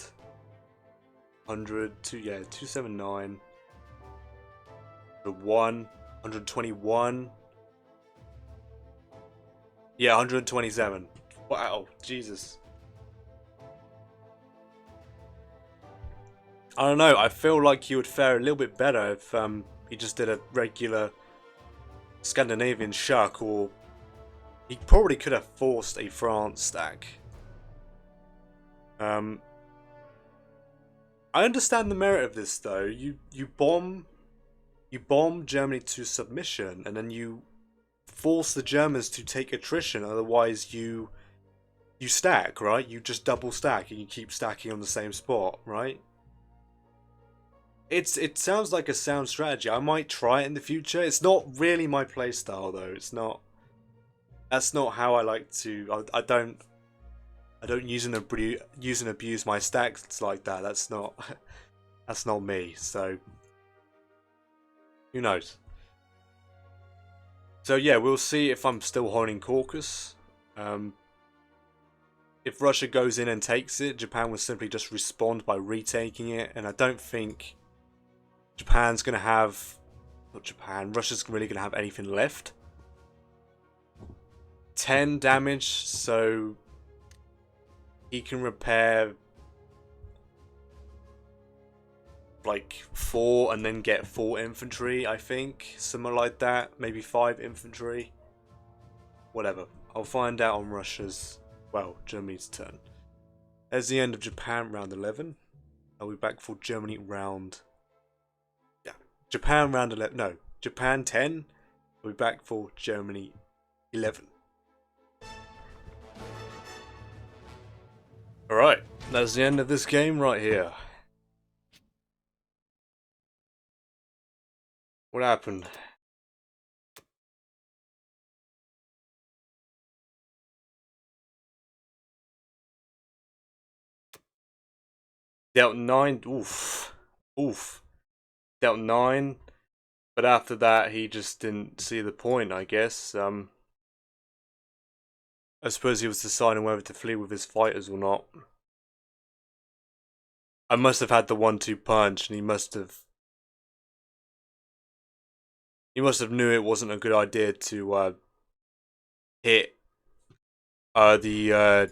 100, yeah, 279. The 121. Yeah, 127. Wow, Jesus. I don't know, I feel like he would fare a little bit better if he just did a regular Scandinavian shuck, or he probably could have forced a France stack. I understand the merit of this though. You bomb Germany to submission, and then you force the Germans to take attrition. Otherwise, you stack, right? You just double stack and you keep stacking on the same spot, right? It sounds like a sound strategy. I might try it in the future. It's not really my playstyle though. It's not. That's not how I like to. I don't use and abuse my stacks like that. That's not. That's not me. So who knows? So yeah, we'll see if I'm still holding Caucasus. If Russia goes in and takes it, Japan will simply just respond by retaking it, and I don't think Japan's going to have... Not Japan, Russia's really going to have anything left. 10 damage, so he can repair like 4 and then get 4 infantry, I think. Something like that. Maybe 5 infantry. Whatever. I'll find out on Russia's... Well, Germany's turn. There's the end of Japan round 11. I'll be back for Germany round... Yeah. Japan round 11. No. Japan 10. I'll be back for Germany 11. Alright. That's the end of this game right here. What happened? Dealt 9. Oof. Oof. Dealt 9. But after that, he just didn't see the point, I guess. I suppose he was deciding whether to flee with his fighters or not. I must have had the 1-2 punch, and he must have knew it wasn't a good idea to hit the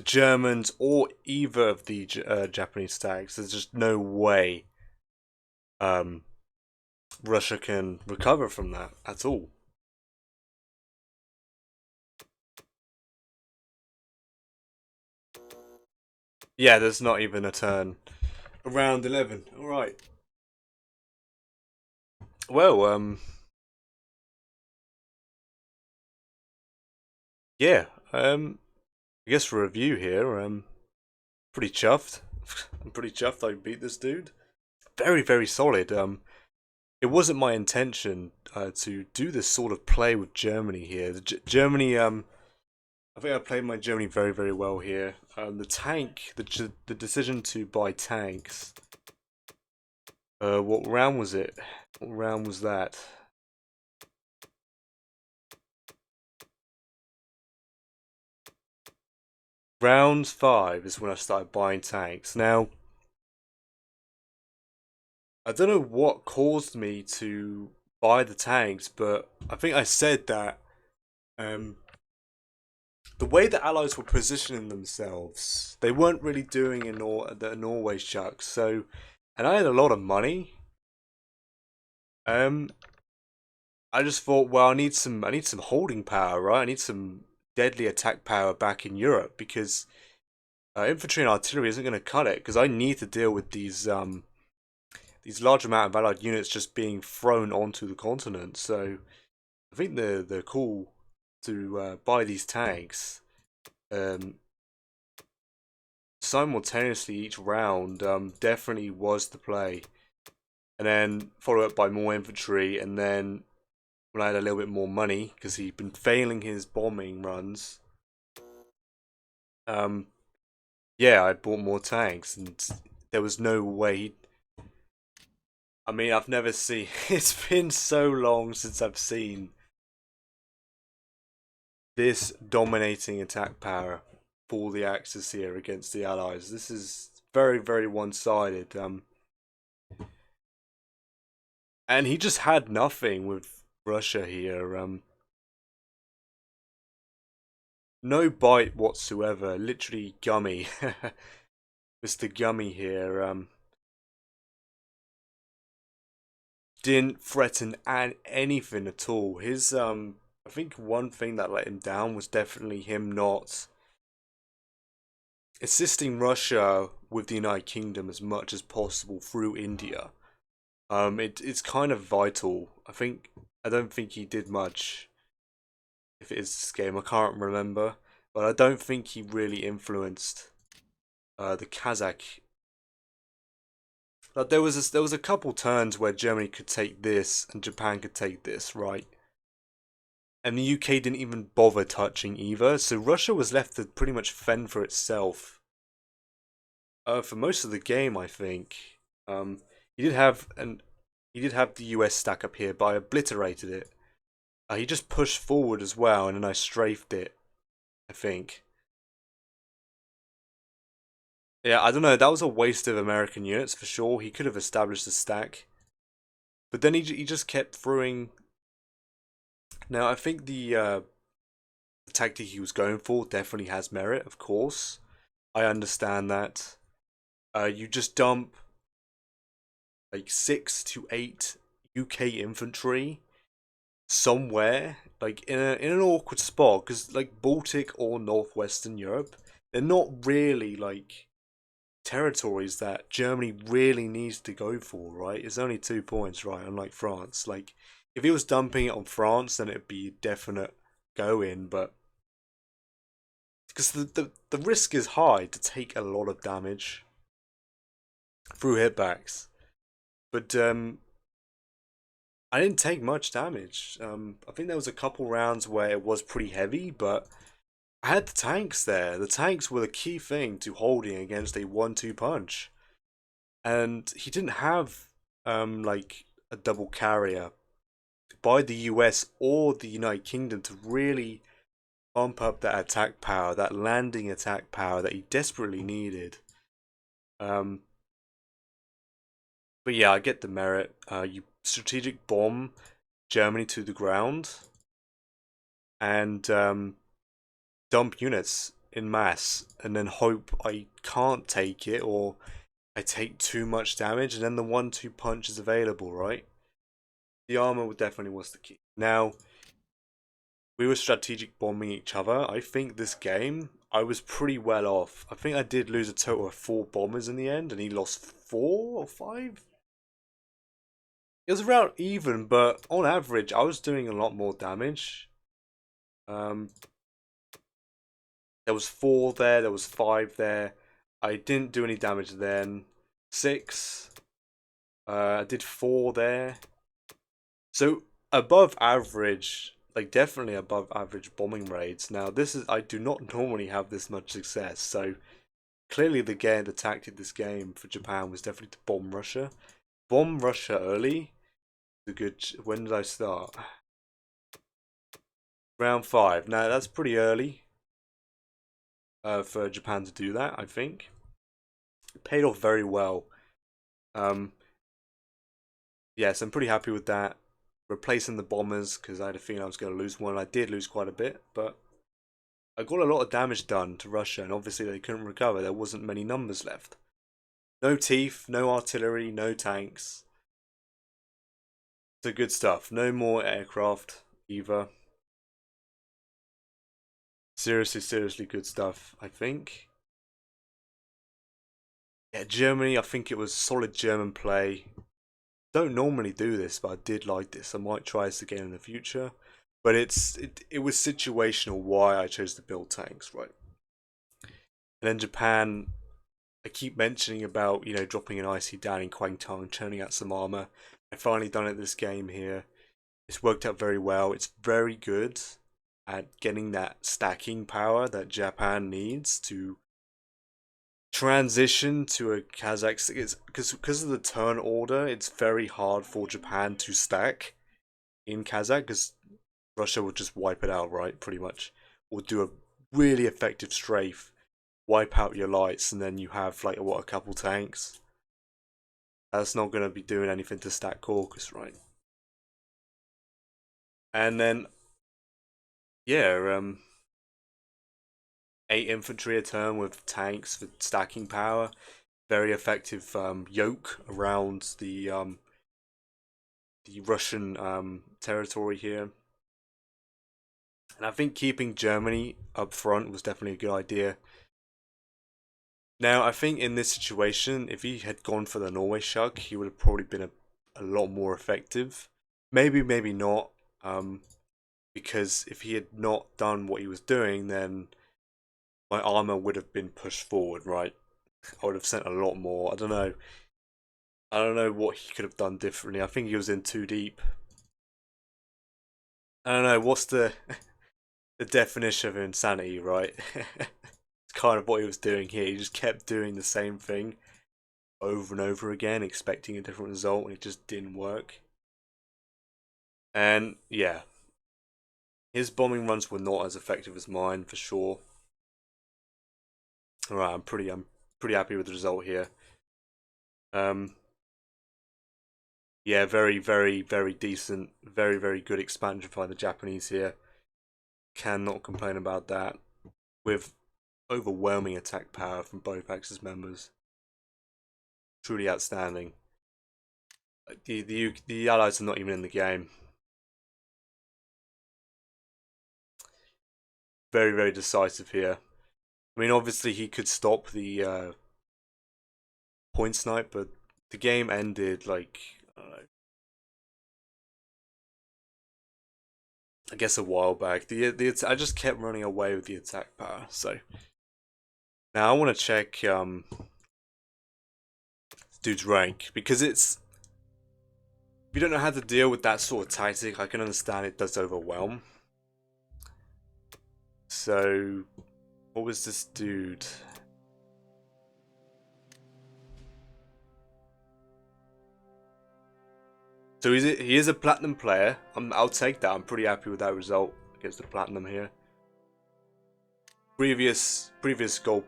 Germans or either of the Japanese stacks. There's just no way Russia can recover from that at all. Yeah, there's not even a turn. Round 11. All right. Well, yeah. I guess for review here, pretty chuffed. I'm pretty chuffed I beat this dude. Very, very solid. It wasn't my intention to do this sort of play with Germany here. Germany, I think I played my Germany very, very well here. The tank, the decision to buy tanks. What round was it? What round was that? Round 5 is when I started buying tanks. Now, I don't know what caused me to buy the tanks, but I think I said that the way the Allies were positioning themselves, they weren't really doing the Norway shucks. So, and I had a lot of money. I just thought, well, I need some holding power, right? I need some deadly attack power back in Europe because infantry and artillery isn't going to cut it. Because I need to deal with these large amount of Allied units just being thrown onto the continent. So I think the call to buy these tanks simultaneously each round definitely was the play, and then follow up by more infantry, and then when I had a little bit more money because he'd been failing his bombing runs, yeah, I bought more tanks, and there was no way. I mean, I've never seen. It's been so long since I've seen this dominating attack power for the Axis here against the Allies. This is very, very one-sided. And he just had nothing with Russia here. No bite whatsoever. Literally gummy. Mr. Gummy here. Didn't threaten anything at all. His I think one thing that let him down was definitely him not assisting Russia with the United Kingdom as much as possible through India. It's kind of vital. I don't think he did much. If it is this game, I can't remember, but I don't think he really influenced the Kazakh. Like there was a couple turns where Germany could take this and Japan could take this, right? And the UK didn't even bother touching either, so Russia was left to pretty much fend for itself. For most of the game, I think. He did have the US stack up here, but I obliterated it. He just pushed forward as well, and then I strafed it, I think. Yeah, I don't know. That was a waste of American units for sure. He could have established a stack, but then he just kept throwing. Now I think the tactic he was going for definitely has merit. Of course, I understand that. You just dump like 6 to 8 UK infantry somewhere, like in an awkward spot, because like Baltic or Northwestern Europe, they're not really like territories that Germany really needs to go for, right? It's only 2 points, right? Unlike France. Like, if he was dumping it on France, then it'd be a definite go in, but because the risk is high to take a lot of damage through hitbacks. But I didn't take much damage. I think there was a couple rounds where it was pretty heavy, but I had the tanks there. The tanks were the key thing to holding against a 1-2 punch. and he didn't have like a double carrier by the US or the United Kingdom to really bump up that attack power, that landing attack power that he desperately needed. Um, but yeah, I get the merit. You strategic bomb Germany to the ground and dump units in mass, and then hope I can't take it or I take too much damage, and then the 1-2 punch is available, right? The armor definitely was the key. Now, we were strategic bombing each other. I think this game, I was pretty well off. I think I did lose a total of 4 bombers in the end, and he lost 4 or 5. It was around even, but on average, I was doing a lot more damage. Um, there was 4 there, there was 5 there. I didn't do any damage then. 6. I did 4 there. So above average, like definitely above average bombing raids. Now this is, I do not normally have this much success, so clearly the tactic this game for Japan was definitely to bomb Russia. Bomb Russia early. A good. When did I start? Round 5. Now that's pretty early for Japan to do that. I think it paid off very well. Yes, I'm pretty happy with that. Replacing the bombers because I had a feeling I was going to lose one. I did lose quite a bit, but I got a lot of damage done to Russia, and obviously they couldn't recover. There wasn't many numbers left. No teeth, no artillery, no tanks. So good stuff. No more aircraft either. Seriously, seriously good stuff, I think. Yeah, Germany, I think it was solid German play. Don't normally do this, but I did like this. I might try this again in the future. But it was situational why I chose to build tanks, right? And then Japan, I keep mentioning about, you know, dropping an IC down in Kwangtung, churning out some armor. I finally done it this game here. It's worked out very well. It's very good at getting that stacking power that Japan needs to transition to a Kazakh. It's because of the turn order. It's very hard for Japan to stack in Kazakh because Russia would just wipe it out, right? Pretty much, or do a really effective strafe, wipe out your lights, and then you have like what, a couple tanks. That's not going to be doing anything to stack Caucasus, right? And then yeah, 8 infantry a turn with tanks for stacking power. Very effective yoke around the Russian territory here. And I think keeping Germany up front was definitely a good idea. Now, I think in this situation, if he had gone for the Norway Shug, he would have probably been a lot more effective. Maybe, maybe not. Because if he had not done what he was doing, then my armor would have been pushed forward, right? I would have sent a lot more. I don't know. I don't know what he could have done differently. I think he was in too deep. I don't know. What's the the definition of insanity, right? It's kind of what he was doing here. He just kept doing the same thing over and over again, expecting a different result, and it just didn't work. And yeah, his bombing runs were not as effective as mine for sure. Alright, I'm pretty happy with the result here. Um, yeah, very, very, very decent, very, very good expansion by the Japanese here. Cannot complain about that. With overwhelming attack power from both Axis members. Truly outstanding. The Allies are not even in the game. Very, very decisive here. I mean, obviously he could stop the point snipe, but the game ended like, I don't know, I guess a while back. I just kept running away with the attack power. So now I want to check dude's rank, because it's, if you don't know how to deal with that sort of tactic, I can understand it does overwhelm. So what was this dude? So he is a platinum player. I'll take that. I'm pretty happy with that result against the platinum here. Previous gold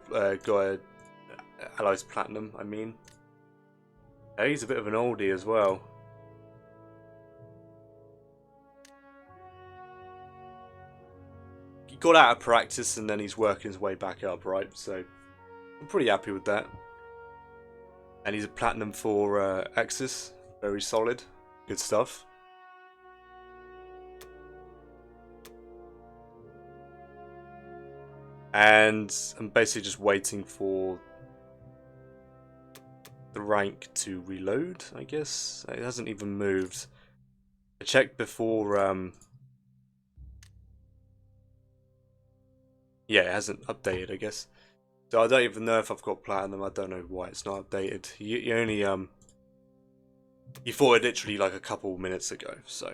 allies platinum. I mean, yeah, he's a bit of an oldie as well. He got out of practice and then he's working his way back up, right? So I'm pretty happy with that. And he's a platinum for Axis. Very solid. Good stuff. And I'm basically just waiting for the rank to reload, I guess. It hasn't even moved. I checked before, yeah, it hasn't updated, I guess. So I don't even know if I've got platinum. I don't know why it's not updated. You only, you thought it literally like a couple minutes ago, so.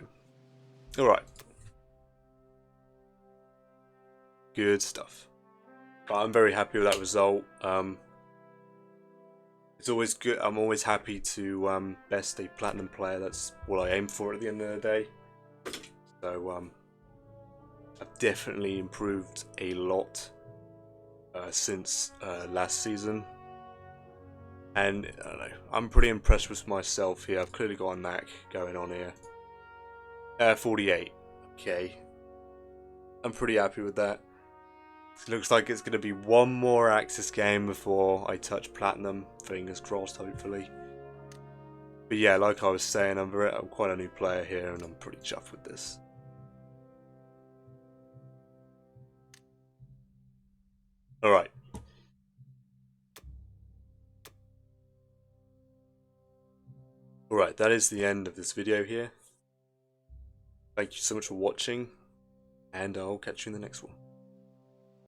Alright. Good stuff. But I'm very happy with that result. It's always good. I'm always happy to best a platinum player. That's what I aim for at the end of the day. So I've definitely improved a lot since last season. And I don't know, I'm pretty impressed with myself here. I've clearly got a knack going on here. 48. Okay. I'm pretty happy with that. It looks like it's going to be one more Axis game before I touch platinum. Fingers crossed, hopefully. But yeah, like I was saying, I'm quite a new player here, and I'm pretty chuffed with this. Alright. Alright, that is the end of this video here. Thank you so much for watching, and I'll catch you in the next one.